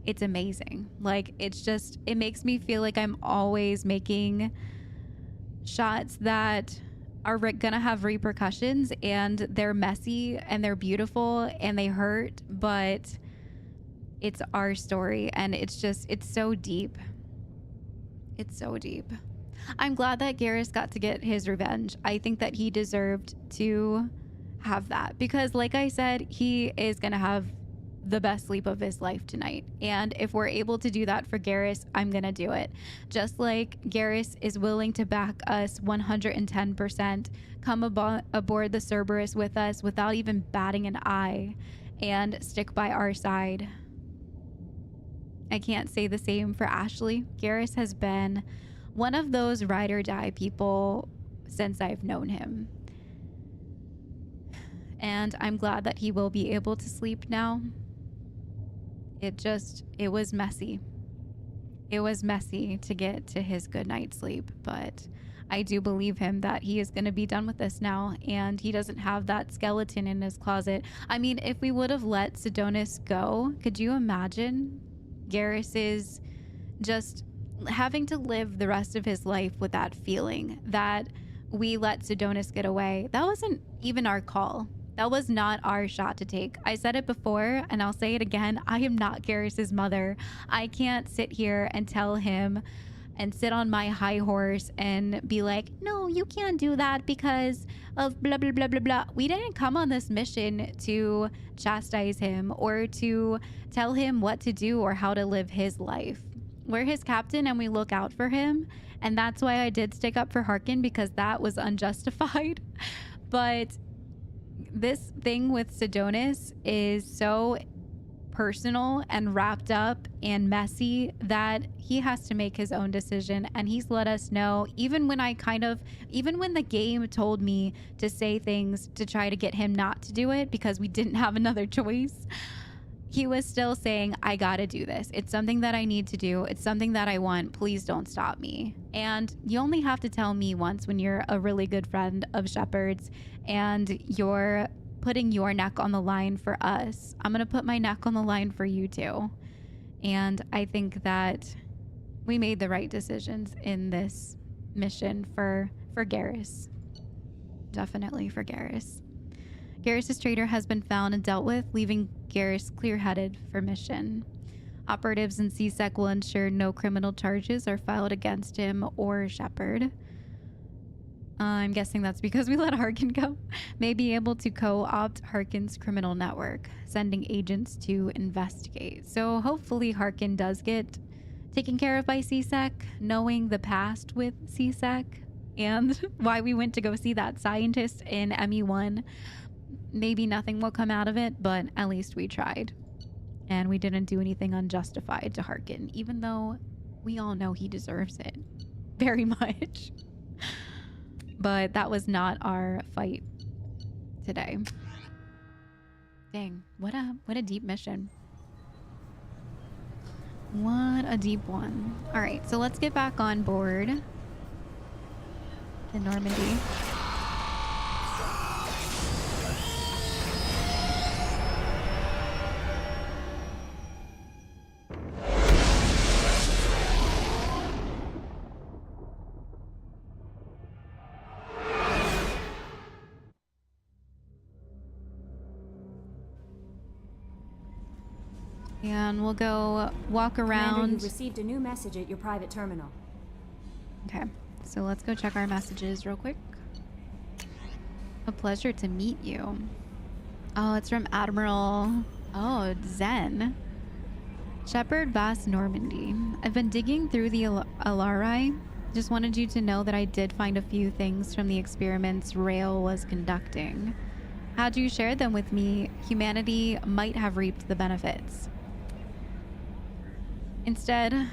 it's amazing. Like, it makes me feel like I'm always making shots that are gonna have repercussions, and they're messy and they're beautiful and they hurt, but it's our story, and it's so deep. It's so deep. I'm glad that Garrus got to get his revenge. I think that he deserved to have that, because like I said, he is gonna have the best sleep of his life tonight. And if we're able to do that for Garrus, I'm gonna do it. Just like Garrus is willing to back us 110%, come aboard the Cerberus with us without even batting an eye, and stick by our side. I can't say the same for Ashley. Garrus has been one of those ride or die people since I've known him. And I'm glad that he will be able to sleep now. It was messy. It was messy to get to his good night's sleep, but I do believe him that he is going to be done with this now, and he doesn't have that skeleton in his closet. I mean, if we would have let Sidonis go, could you imagine Garrus is just having to live the rest of his life with that feeling that we let Sidonis get away? That wasn't even our call. That was not our shot to take. I said it before, and I'll say it again. I am not Garrus's mother. I can't sit here and tell him and sit on my high horse and be like, no, you can't do that because of blah, blah, blah, blah, blah. We didn't come on this mission to chastise him or to tell him what to do or how to live his life. We're his captain, and we look out for him. And that's why I did stick up for Harkin, because that was unjustified. But this thing with Sidonis is so personal and wrapped up and messy that he has to make his own decision. And he's let us know, even when the game told me to say things to try to get him not to do it because we didn't have another choice, he was still saying, I gotta do this. It's something that I need to do. It's something that I want. Please don't stop me. And you only have to tell me once when you're a really good friend of Shepard's and you're putting your neck on the line for us. I'm gonna put my neck on the line for you too. And I think that we made the right decisions in this mission for Garrus. Definitely for Garrus. Garrus's traitor has been found and dealt with, leaving Garrus clear-headed for mission. Operatives in CSEC will ensure no criminal charges are filed against him or Shepard. I'm guessing that's because we let Harkin go. May be able to co-opt Harkin's criminal network, sending agents to investigate. So hopefully Harkin does get taken care of by CSEC, knowing the past with CSEC and why we went to go see that scientist in ME1. Maybe nothing will come out of it, but at least we tried. And we didn't do anything unjustified to Harkin, even though we all know he deserves it very much. But that was not our fight today. Dang, what a deep mission. What a deep one. All right, so let's get back on board in Normandy. And we'll go walk Commander, around. you received a new message at your private terminal. Okay, so let's go check our messages real quick. A pleasure to meet you. Oh, it's from Admiral... Oh, Zen. Shepard, vast Normandy. I've been digging through the Alari. Just wanted you to know that I did find a few things from the experiments Rail was conducting. Had you shared them with me, humanity might have reaped the benefits. Instead,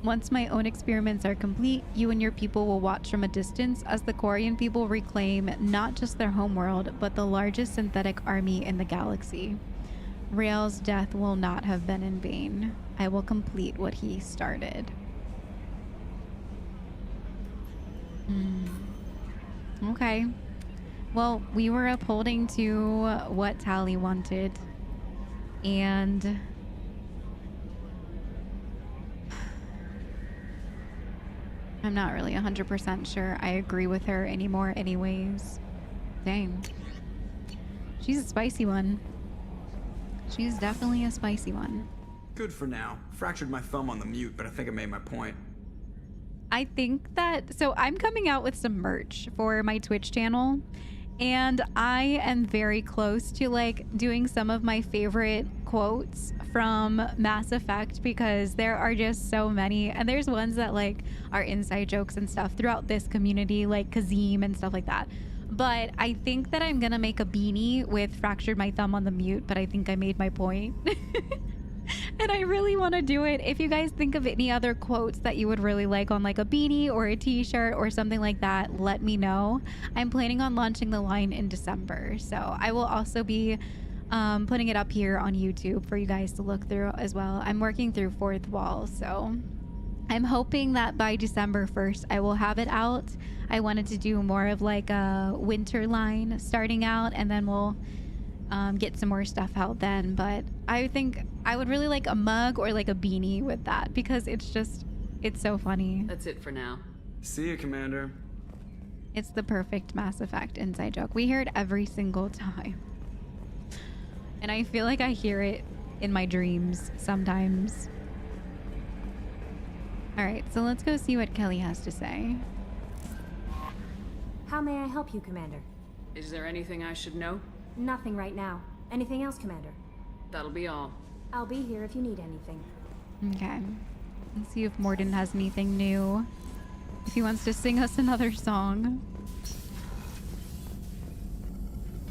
once my own experiments are complete, you and your people will watch from a distance as the Quarian people reclaim not just their homeworld, but the largest synthetic army in the galaxy. Rail's death will not have been in vain. I will complete what he started. Okay. Well, we were upholding to what Tali wanted. And... I'm not really 100% sure I agree with her anymore anyways. Dang. She's a spicy one. She's definitely a spicy one. Good for now. Fractured my thumb on the mute, but I think I made my point. I think that... So I'm coming out with some merch for my Twitch channel. And I am very close to like doing some of my favorite quotes from Mass Effect because there are just so many. And there's ones that like are inside jokes and stuff throughout this community, like Kazim and stuff like that. But I think that I'm gonna make a beanie with fractured my thumb on the mute, but I think I made my point. And I really want to do it. If you guys think of any other quotes that you would really like on like a beanie or a t-shirt or something like that, let me know. I'm planning on launching the line in December. So I will also be putting it up here on YouTube for you guys to look through as well. I'm working through Fourth Wall, so I'm hoping that by December 1st I will have it out. I wanted to do more of like a winter line starting out, and then we'll get some more stuff out then. But I think I would really like a mug or like a beanie with that because it's so funny. That's it for now. See you, Commander. It's the perfect Mass Effect inside joke. We hear it every single time. And I feel like I hear it in my dreams sometimes. All right, so let's go see what Kelly has to say. How may I help you, Commander? Is there anything I should know? Nothing right now. Anything else, Commander? That'll be all. I'll be here if you need anything. Okay. Let's see if Morden has anything new. If he wants to sing us another song.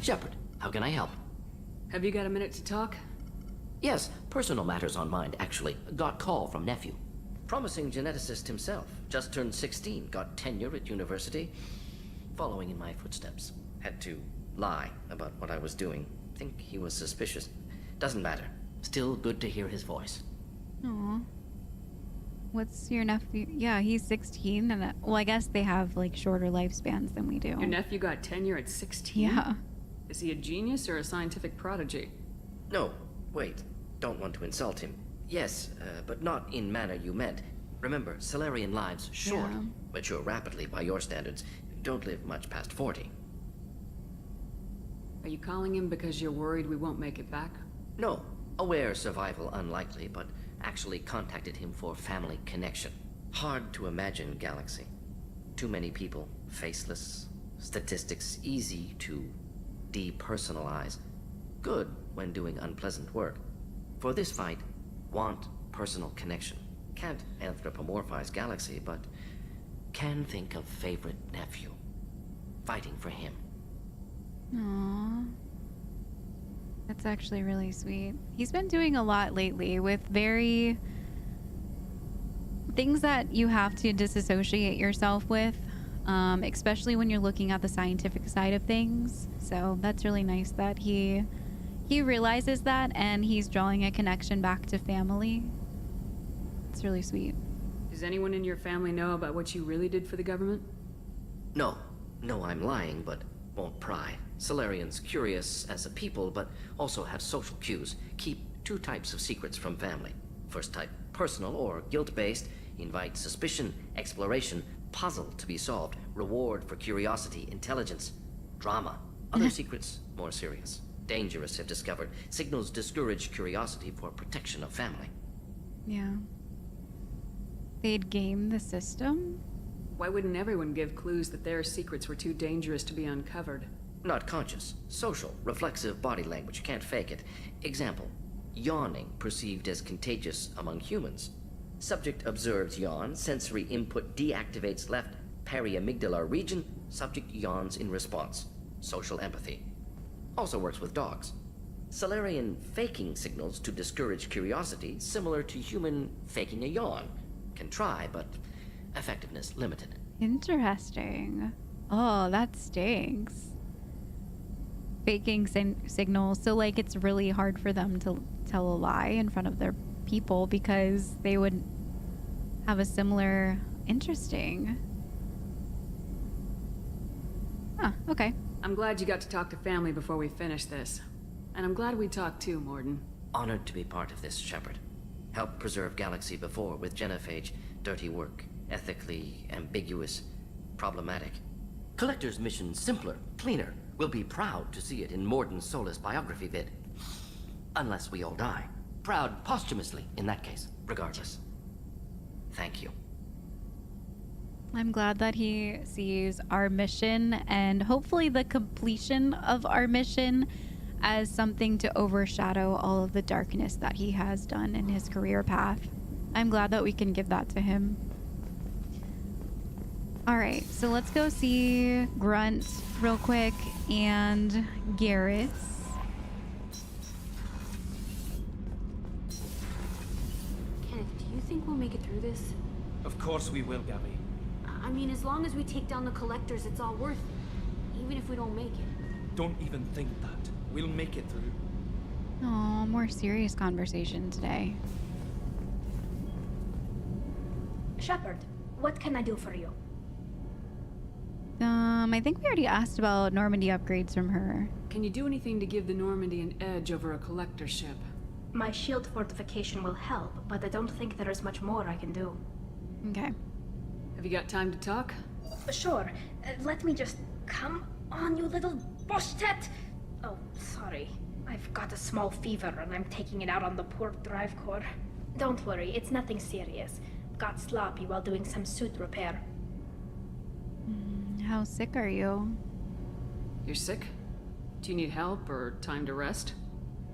Shepard, how can I help? Have you got a minute to talk? Yes, personal matters on mind, actually. Got call from nephew. Promising geneticist himself. Just turned 16, got tenure at university. Following in my footsteps. Had to lie about what I was doing. Think he was suspicious. Doesn't matter. Still good to hear his voice. Aw. What's your nephew? Yeah, he's 16, and well, I guess they have like shorter lifespans than we do. Your nephew got tenure at 16? Yeah. Is he a genius or a scientific prodigy? No, wait. Don't want to insult him. Yes, but not in manner you meant. Remember, Salarian lives short. Yeah. Mature rapidly by your standards. Don't live much past 40. Are you calling him because you're worried we won't make it back? No. Aware survival unlikely, but actually contacted him for family connection. Hard to imagine galaxy. Too many people, faceless. Statistics easy to depersonalize. Good when doing unpleasant work. For this fight, want personal connection. Can't anthropomorphize galaxy, but can think of favorite nephew. Fighting for him. Aww. That's actually really sweet. He's been doing a lot lately with very... things that you have to disassociate yourself with, especially when you're looking at the scientific side of things. So that's really nice that he realizes that and he's drawing a connection back to family. It's really sweet. Does anyone in your family know about what you really did for the government? No. No, I'm lying, but won't pry. Salarians curious as a people, but also have social cues. Keep two types of secrets from family. First type, personal or guilt-based. Invite suspicion, exploration, puzzle to be solved. Reward for curiosity, intelligence, drama. Other secrets, more serious. dangerous if discovered. Signals discourage curiosity for protection of family. Yeah. They'd game the system? Why wouldn't everyone give clues that their secrets were too dangerous to be uncovered? Not conscious. Social, reflexive body language. Can't fake it. Example. Yawning perceived as contagious among humans. Subject observes yawn. Sensory input deactivates left periamygdalar region. Subject yawns in response. Social empathy. Also works with dogs. Salarian faking signals to discourage curiosity, similar to human faking a yawn. Can try, but effectiveness limited. Interesting. Oh, that stinks. Faking signals, so like it's really hard for them to tell a lie in front of their people because they would have a similar... Interesting. Huh, okay. I'm glad you got to talk to family before we finish this. And I'm glad we talked too, Morden. Honored to be part of this, Shepard. Helped preserve Galaxy before with Genophage. Dirty work. Ethically ambiguous. Problematic. Collector's mission simpler, cleaner. We'll be proud to see it in Morden's Solus biography vid. Unless we all die. Proud posthumously, in that case. Regardless. Thank you. I'm glad that he sees our mission and hopefully the completion of our mission as something to overshadow all of the darkness that he has done in his career path. I'm glad that we can give that to him. Alright, so let's go see Grunt real quick and Garrus. Kenneth, do you think we'll make it through this? Of course we will, Gabby. I mean, as long as we take down the collectors, it's all worth it. Even if we don't make it. Don't even think that. We'll make it through. Oh, more serious conversation today. Shepard, what can I do for you? I think we already asked about Normandy upgrades from her. Can you do anything to give the Normandy an edge over a collector ship? My shield fortification will help, but I don't think there is much more I can do. Okay. Have you got time to talk? Sure. Let me just... Come on, you little boshtet! Oh, sorry. I've got a small fever and I'm taking it out on the poor drive core. Don't worry, it's nothing serious. Got sloppy while doing some suit repair. How sick are you? You're sick? Do you need help or time to rest?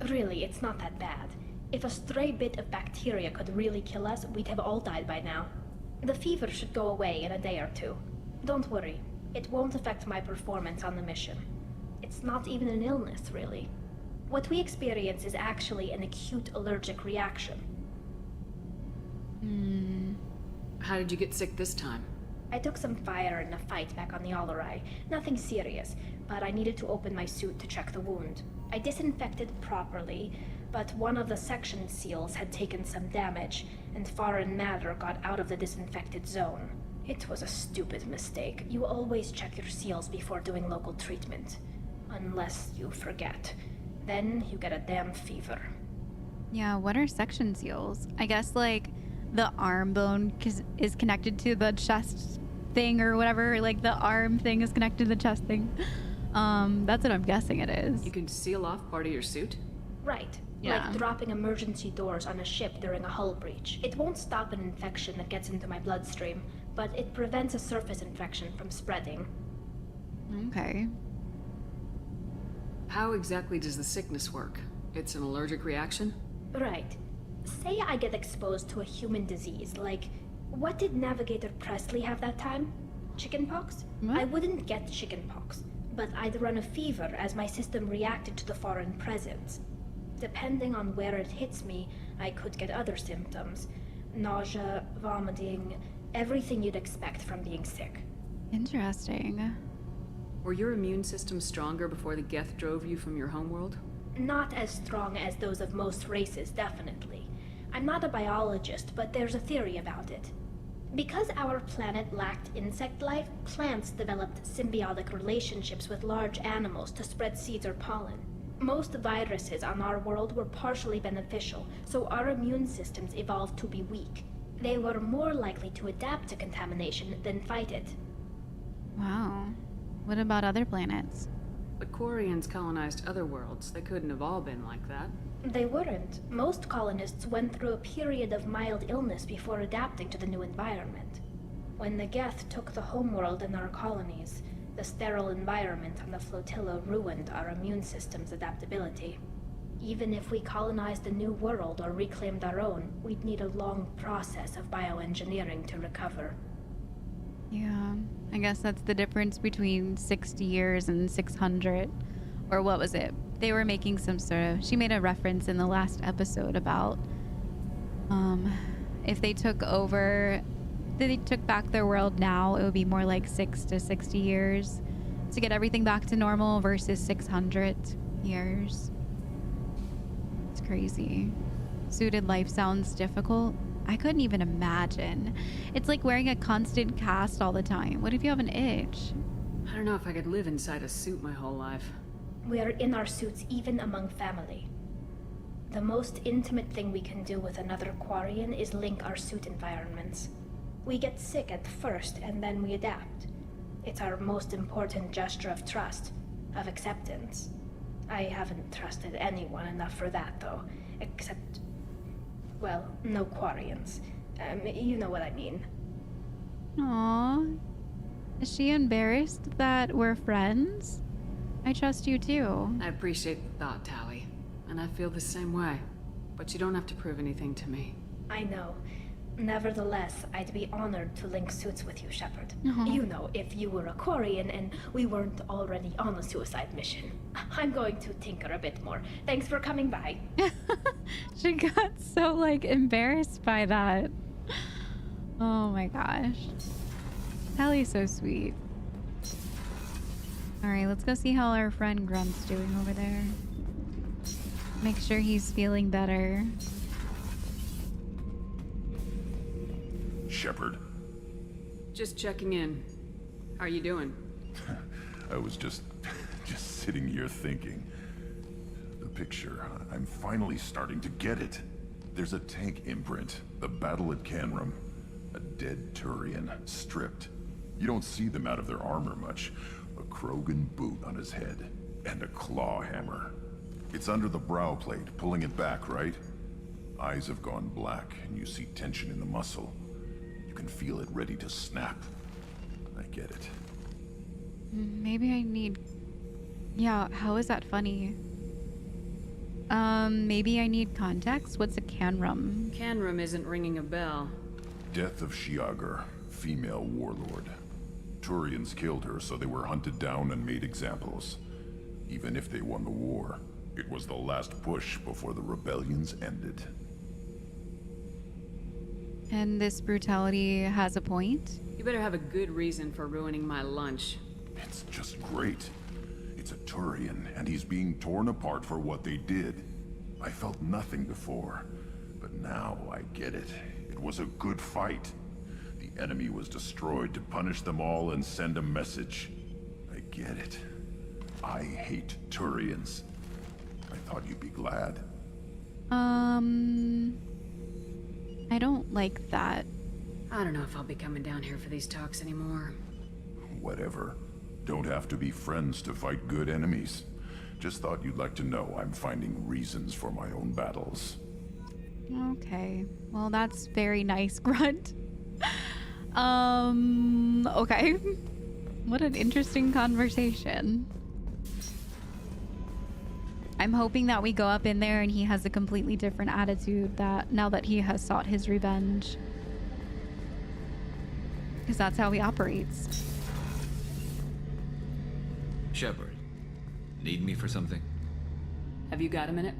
Really, it's not that bad. If a stray bit of bacteria could really kill us, we'd have all died by now. The fever should go away in a day or two. Don't worry, it won't affect my performance on the mission. It's not even an illness, really. What we experience is actually an acute allergic reaction. How did you get sick this time? I took some fire in a fight back on the Allerai. Nothing serious, but I needed to open my suit to check the wound. I disinfected properly, but one of the section seals had taken some damage, and foreign matter got out of the disinfected zone. It was a stupid mistake. You always check your seals before doing local treatment. Unless you forget. Then you get a damn fever. Yeah, what are section seals? I guess like the arm bone is connected to the chest thing or whatever. Like the arm thing is connected to the chest thing. That's what I'm guessing it is. You can seal off part of your suit? Right. Yeah. Like dropping emergency doors on a ship during a hull breach. It won't stop an infection that gets into my bloodstream, but it prevents a surface infection from spreading. Okay. How exactly does the sickness work? It's an allergic reaction? Right. Say I get exposed to a human disease, like, what did Navigator Presley have that time? Chickenpox? What? I wouldn't get chickenpox, but I'd run a fever as my system reacted to the foreign presence. Depending on where it hits me, I could get other symptoms. Nausea, vomiting, everything you'd expect from being sick. Interesting. Were your immune system stronger before the Geth drove you from your homeworld? Not as strong as those of most races, definitely. I'm not a biologist, but there's a theory about it. Because our planet lacked insect life, plants developed symbiotic relationships with large animals to spread seeds or pollen. Most viruses on our world were partially beneficial, so our immune systems evolved to be weak. They were more likely to adapt to contamination than fight it. Wow. What about other planets? But Quarians colonized other worlds. They couldn't have all been like that. They weren't. Most colonists went through a period of mild illness before adapting to the new environment. When the Geth took the homeworld in our colonies, the sterile environment on the flotilla ruined our immune system's adaptability. Even if we colonized a new world or reclaimed our own, we'd need a long process of bioengineering to recover. Yeah, I guess that's the difference between 60 years and 600. Or what was it? They were making some sort of... She made a reference in the last episode about... if they took over... If they took back their world now, it would be more like 6 to 60 years to get everything back to normal versus 600 years. It's crazy. Suited life sounds difficult. I couldn't even imagine. It's like wearing a constant cast all the time. What if you have an itch? I don't know if I could live inside a suit my whole life. We are in our suits even among family. The most intimate thing we can do with another Quarian is link our suit environments. We get sick at first and then we adapt. It's our most important gesture of trust, of acceptance. I haven't trusted anyone enough for that though, except... well, no Quarians. You know what I mean. Aww. Is she embarrassed that we're friends? I trust you too. I appreciate the thought, Tally. And I feel the same way. But you don't have to prove anything to me. I know. Nevertheless, I'd be honored to link suits with you, Shepard. Uh-huh. You know, if you were a Quarian and we weren't already on a suicide mission. I'm going to tinker a bit more. Thanks for coming by. She got so, like, embarrassed by that. Oh my gosh. Tally's so sweet. Alright, let's go see how our friend Grunt's doing over there. Make sure he's feeling better. Shepard. Just checking in. How are you doing? I was just sitting here thinking. The picture, I'm finally starting to get it. There's a tank imprint, the battle at Canrum. A dead Turian, stripped. You don't see them out of their armor much. A Krogan boot on his head, and a claw hammer. It's under the brow plate, pulling it back, right? Eyes have gone black, and you see tension in the muscle. You can feel it ready to snap. I get it. Maybe I need... Yeah, how is that funny? Maybe I need context? What's a Canrum? Canrum isn't ringing a bell. Death of Shiagar, female warlord. Turians killed her, so they were hunted down and made examples. Even if they won the war, it was the last push before the rebellions ended. And this brutality has a point? You better have a good reason for ruining my lunch. It's just great. It's a Turian, and he's being torn apart for what they did. I felt nothing before, but now I get it. It was a good fight. The enemy was destroyed to punish them all and send a message. I get it. I hate Turians. I thought you'd be glad. I don't like that. I don't know if I'll be coming down here for these talks anymore. Whatever. Don't have to be friends to fight good enemies. Just thought you'd like to know I'm finding reasons for my own battles. Okay. Well, that's very nice, Grunt. Okay. What an interesting conversation. I'm hoping that we go up in there and he has a completely different attitude that now that he has sought his revenge. Because that's how he operates. Shepard, need me for something? Have you got a minute?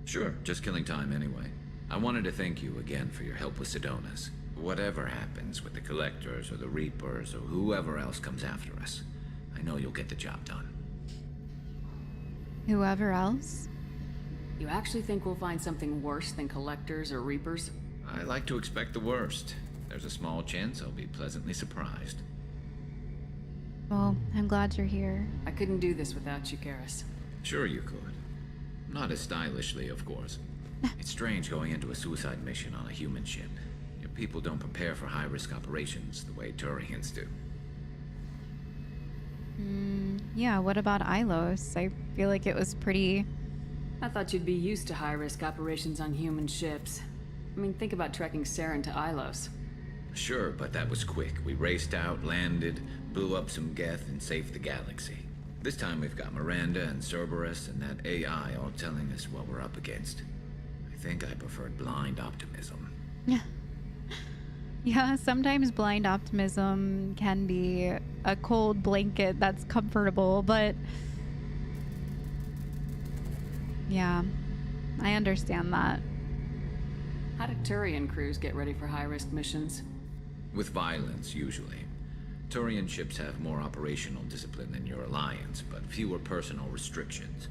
Sure, just killing time anyway. I wanted to thank you again for your help with Sidonis. Whatever happens with the Collectors or the Reapers or whoever else comes after us, I know you'll get the job done. Whoever else? You actually think we'll find something worse than Collectors or Reapers? I like to expect the worst. There's a small chance I'll be pleasantly surprised. Well, I'm glad you're here. I couldn't do this without you, Garrus. Sure you could. Not as stylishly, of course. It's strange going into a suicide mission on a human ship. Your people don't prepare for high-risk operations the way Turians do. Yeah, what about Ilos? I feel like it was pretty... I thought you'd be used to high-risk operations on human ships. I mean, think about trekking Saren to Ilos. Sure, but that was quick. We raced out, landed, blew up some Geth, and saved the galaxy. This time we've got Miranda and Cerberus and that AI all telling us what we're up against. I think I preferred blind optimism. Yeah, sometimes blind optimism can be a cold blanket that's comfortable, but yeah, I understand that. How do Turian crews get ready for high-risk missions? With violence, usually. Turian ships have more operational discipline than your alliance, but fewer personal restrictions.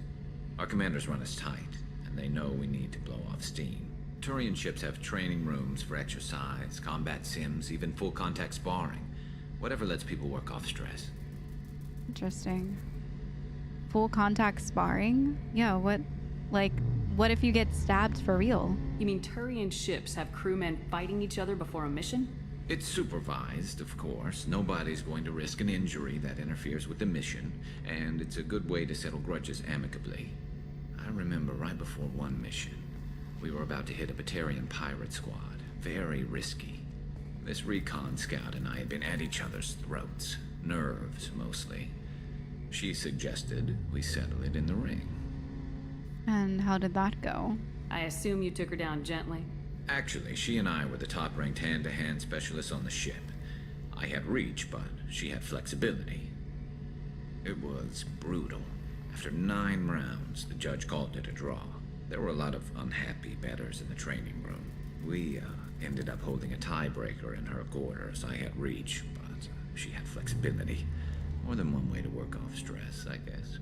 Our commanders run us tight, and they know we need to blow off steam. Turian ships have training rooms for exercise, combat sims, even full-contact sparring. Whatever lets people work off stress. Interesting. Full contact sparring? Yeah, what if you get stabbed for real? You mean Turian ships have crewmen fighting each other before a mission? It's supervised, of course. Nobody's going to risk an injury that interferes with the mission, and it's a good way to settle grudges amicably. I remember right before one mission, we were about to hit a Batarian pirate squad. Very risky. This recon scout and I had been at each other's throats. Nerves, mostly. She suggested we settle it in the ring. And how did that go? I assume you took her down gently? Actually, she and I were the top-ranked hand-to-hand specialists on the ship. I had reach, but she had flexibility. It was brutal. After 9 rounds, the judge called it a draw. There were a lot of unhappy bettors in the training room. We ended up holding a tiebreaker in her quarters. I had reach, but she had flexibility. More than one way to work off stress, I guess.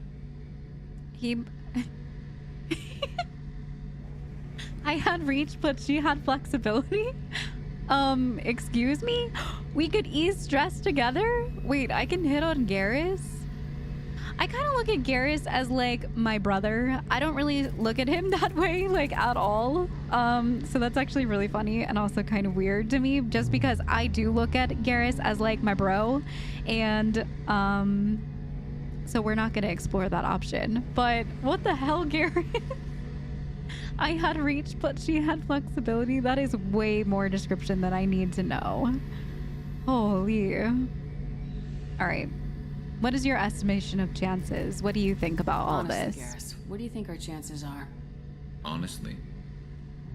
I had reach, but she had flexibility? Excuse me? We could ease stress together? Wait, I can hit on Garrus? I kind of look at Garrus as, like, my brother. I don't really look at him that way, like, at all. So that's actually really funny and also kind of weird to me, just because I do look at Garrus as, like, my bro. And, so we're not going to explore that option. But what the hell, Garrus? I had reach, but she had flexibility. That is way more description than I need to know. Holy. All right. What is your estimation of chances? What do you think about all this? Garrus, what do you think our chances are? Honestly,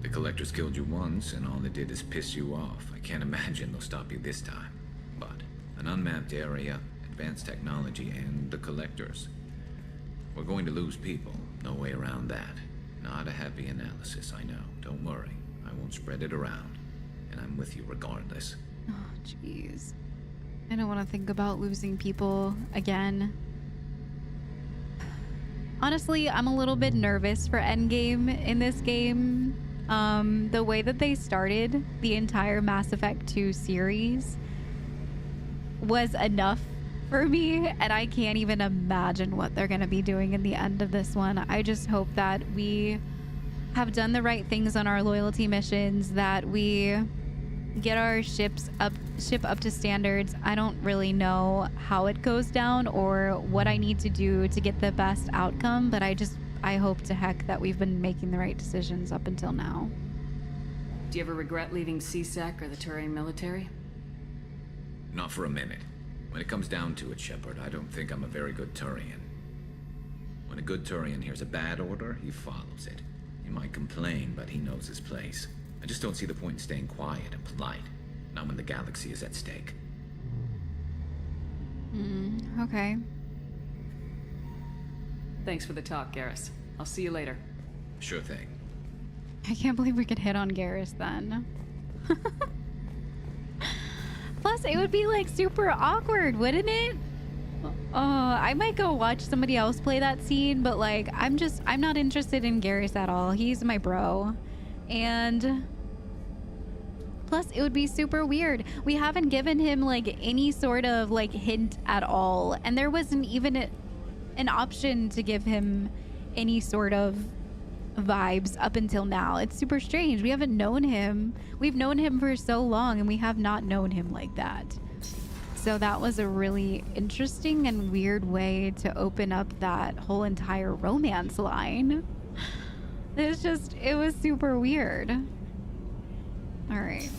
the Collectors killed you once, and all they did is piss you off. I can't imagine they'll stop you this time. But an unmapped area, advanced technology, and the Collectors. We're going to lose people. No way around that. Not a happy analysis, I know. Don't worry. I won't spread it around. And I'm with you regardless. Oh, jeez. I don't want to think about losing people again. Honestly, I'm a little bit nervous for Endgame in this game. The way that they started the entire Mass Effect 2 series was enough for me, and I can't even imagine what they're going to be doing in the end of this one. I just hope that we have done the right things on our loyalty missions, that we get our ship up to standards. I don't really know how it goes down or what I need to do to get the best outcome, but I hope to heck that we've been making the right decisions up until now. Do you ever regret leaving CSEC or the Turian military? Not for a minute. When it comes down to it, Shepard, I don't think I'm a very good Turian. When a good Turian hears a bad order, he follows it. He might complain, but he knows his place. I just don't see the point in staying quiet and polite. Not when the galaxy is at stake. Okay. Thanks for the talk, Garrus. I'll see you later. Sure thing. I can't believe we could hit on Garrus then. Plus, it would be like super awkward, wouldn't it? I might go watch somebody else play that scene, but like, I'm not interested in Garrus at all. He's my bro. And plus, it would be super weird. We haven't given him like any sort of like hint at all. And there wasn't even an option to give him any sort of vibes up until now. It's super strange. We haven't known him. We've known him for so long and we have not known him like that. So that was a really interesting and weird way to open up that whole entire romance line. It was super weird. All right.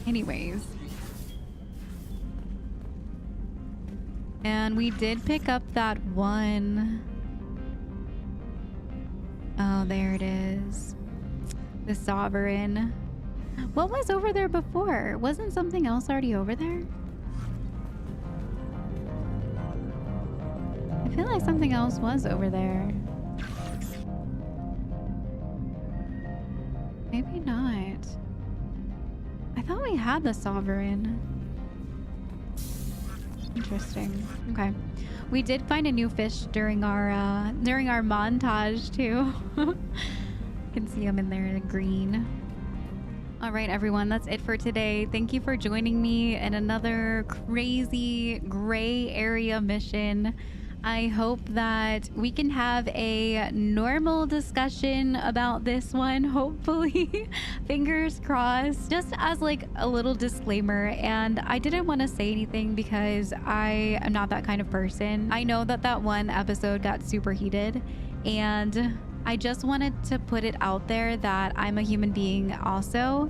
Anyways. And we did pick up that one. Oh, there it is. The Sovereign. What was over there before? Wasn't something else already over there? I feel like something else was over there. Maybe not. I thought we had the Sovereign. Interesting. Okay. We did find a new fish during our montage too. You can see them in there in green. All right, everyone, that's it for today. Thank you for joining me in another crazy gray area mission. I hope that we can have a normal discussion about this one, hopefully. Fingers crossed. Just as like a little disclaimer, and I didn't want to say anything because I am not that kind of person. I know that one episode got super heated, and I just wanted to put it out there that I'm a human being also,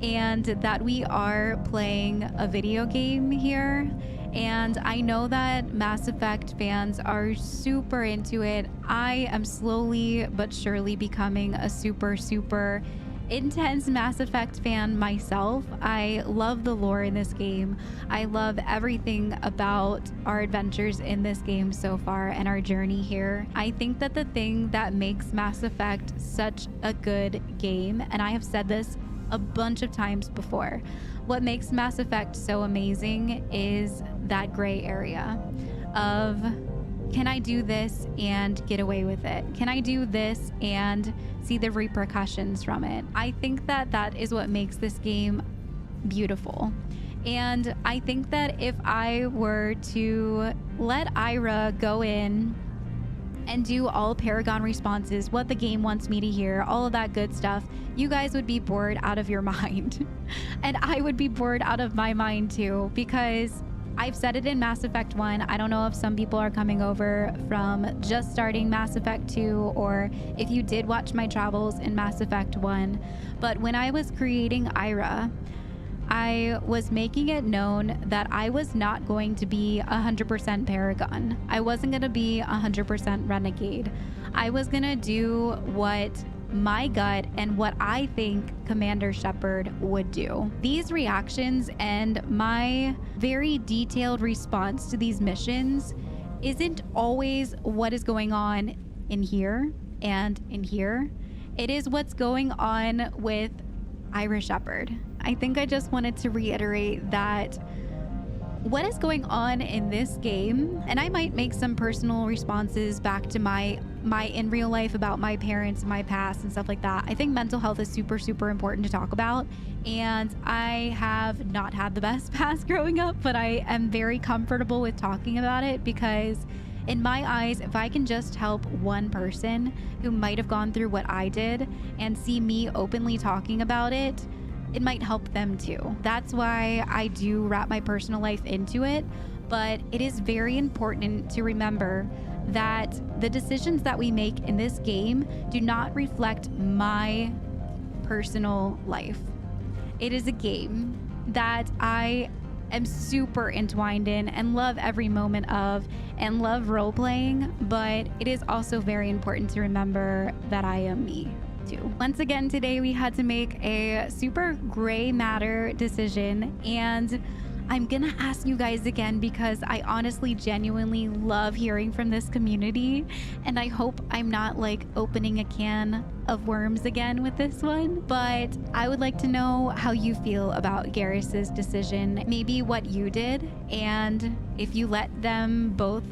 and that we are playing a video game here. And I know that Mass Effect fans are super into it. I am slowly but surely becoming a super intense Mass Effect fan myself. I love the lore in this game. I love everything about our adventures in this game so far and our journey here. I think that the thing that makes Mass Effect such a good game, and I have said this a bunch of times before, what makes Mass Effect so amazing is that gray area of, can I do this and get away with it? Can I do this and see the repercussions from it? I think that is what makes this game beautiful. And I think that if I were to let Ira go in and do all Paragon responses, what the game wants me to hear, all of that good stuff, you guys would be bored out of your mind. And I would be bored out of my mind too, because I've said it in Mass Effect 1. I don't know if some people are coming over from just starting Mass Effect 2, or if you did watch my travels in Mass Effect 1. But when I was creating Ira, I was making it known that I was not going to be 100% Paragon. I wasn't going to be 100% Renegade. I was going to do what my gut and what I think Commander Shepard would do. These reactions and my very detailed response to these missions isn't always what is going on in here and in here. It is what's going on with Ira Shepard. I think I just wanted to reiterate that what is going on in this game, and I might make some personal responses back to my in real life about my parents and my past and stuff like that. I think mental health is super important to talk about, and I have not had the best past growing up, but I am very comfortable with talking about it because in my eyes, if I can just help one person who might have gone through what I did and see me openly talking about it, it might help them too. That's why I do wrap my personal life into it. But it is very important to remember that the decisions that we make in this game do not reflect my personal life. It is a game that I am super entwined in and love every moment of and love role playing, but it is also very important to remember that I am me too. Once again, today we had to make a super gray matter decision, and I'm gonna ask you guys again because I honestly genuinely love hearing from this community, and I hope I'm not like opening a can of worms again with this one, but I would like to know how you feel about Garrus's decision, maybe what you did, and if you let them both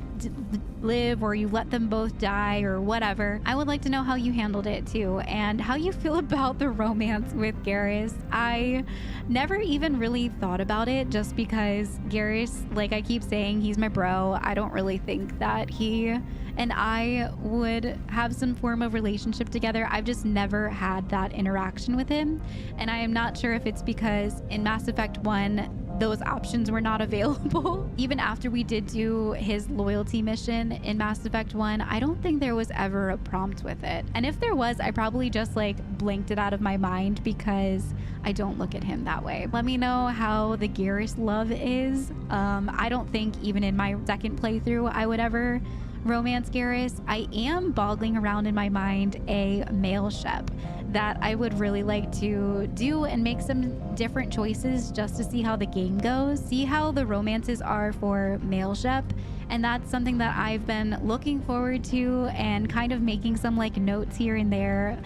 live or you let them both die or whatever. I would like to know how you handled it too, and how you feel about the romance with Garrus. I never even really thought about it just because Garrus, like I keep saying, he's my bro. I don't really think that he and I would have some form of relationship together. I've just never had that interaction with him, and I am not sure if it's because in Mass Effect 1 those options were not available. Even after we did do his loyalty mission in Mass Effect 1, I don't think there was ever a prompt with it. And if there was, I probably just like blinked it out of my mind because I don't look at him that way. Let me know how the Garrus love is. I don't think even in my second playthrough I would ever romance Garrus. I am boggling around in my mind a male Shep that I would really like to do and make some different choices just to see how the game goes, see how the romances are for male Shep. And that's something that I've been looking forward to and kind of making some like notes here and there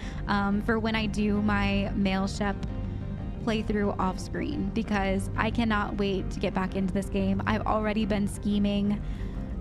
for when I do my male Shep playthrough off screen, because I cannot wait to get back into this game. I've already been scheming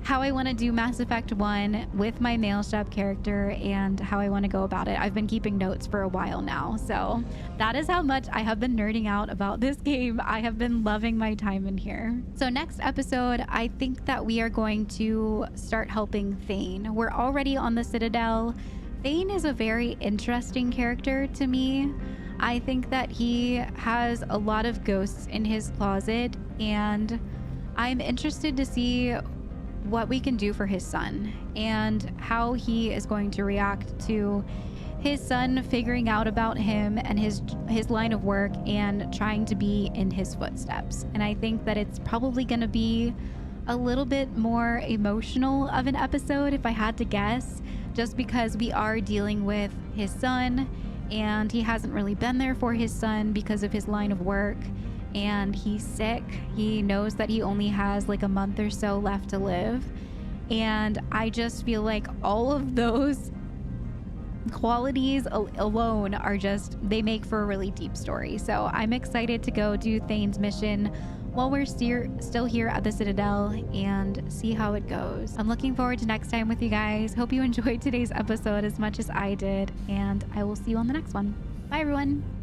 how I want to do Mass Effect 1 with my male Shep character and how I want to go about it. I've been keeping notes for a while now, so that is how much I have been nerding out about this game. I have been loving my time in here. So next episode, I think that we are going to start helping Thane. We're already on the Citadel. Thane is a very interesting character to me. I think that he has a lot of ghosts in his closet, and I'm interested to see what we can do for his son and how he is going to react to his son figuring out about him and his line of work and trying to be in his footsteps. And I think that it's probably going to be a little bit more emotional of an episode if I had to guess, just because we are dealing with his son and he hasn't really been there for his son because of his line of work. And he's sick. He knows that he only has like a month or so left to live. And I just feel like all of those qualities alone are just, they make for a really deep story. So I'm excited to go do Thane's mission while we're still here at the Citadel and see how it goes. I'm looking forward to next time with you guys. Hope you enjoyed today's episode as much as I did, and I will see you on the next one. Bye everyone.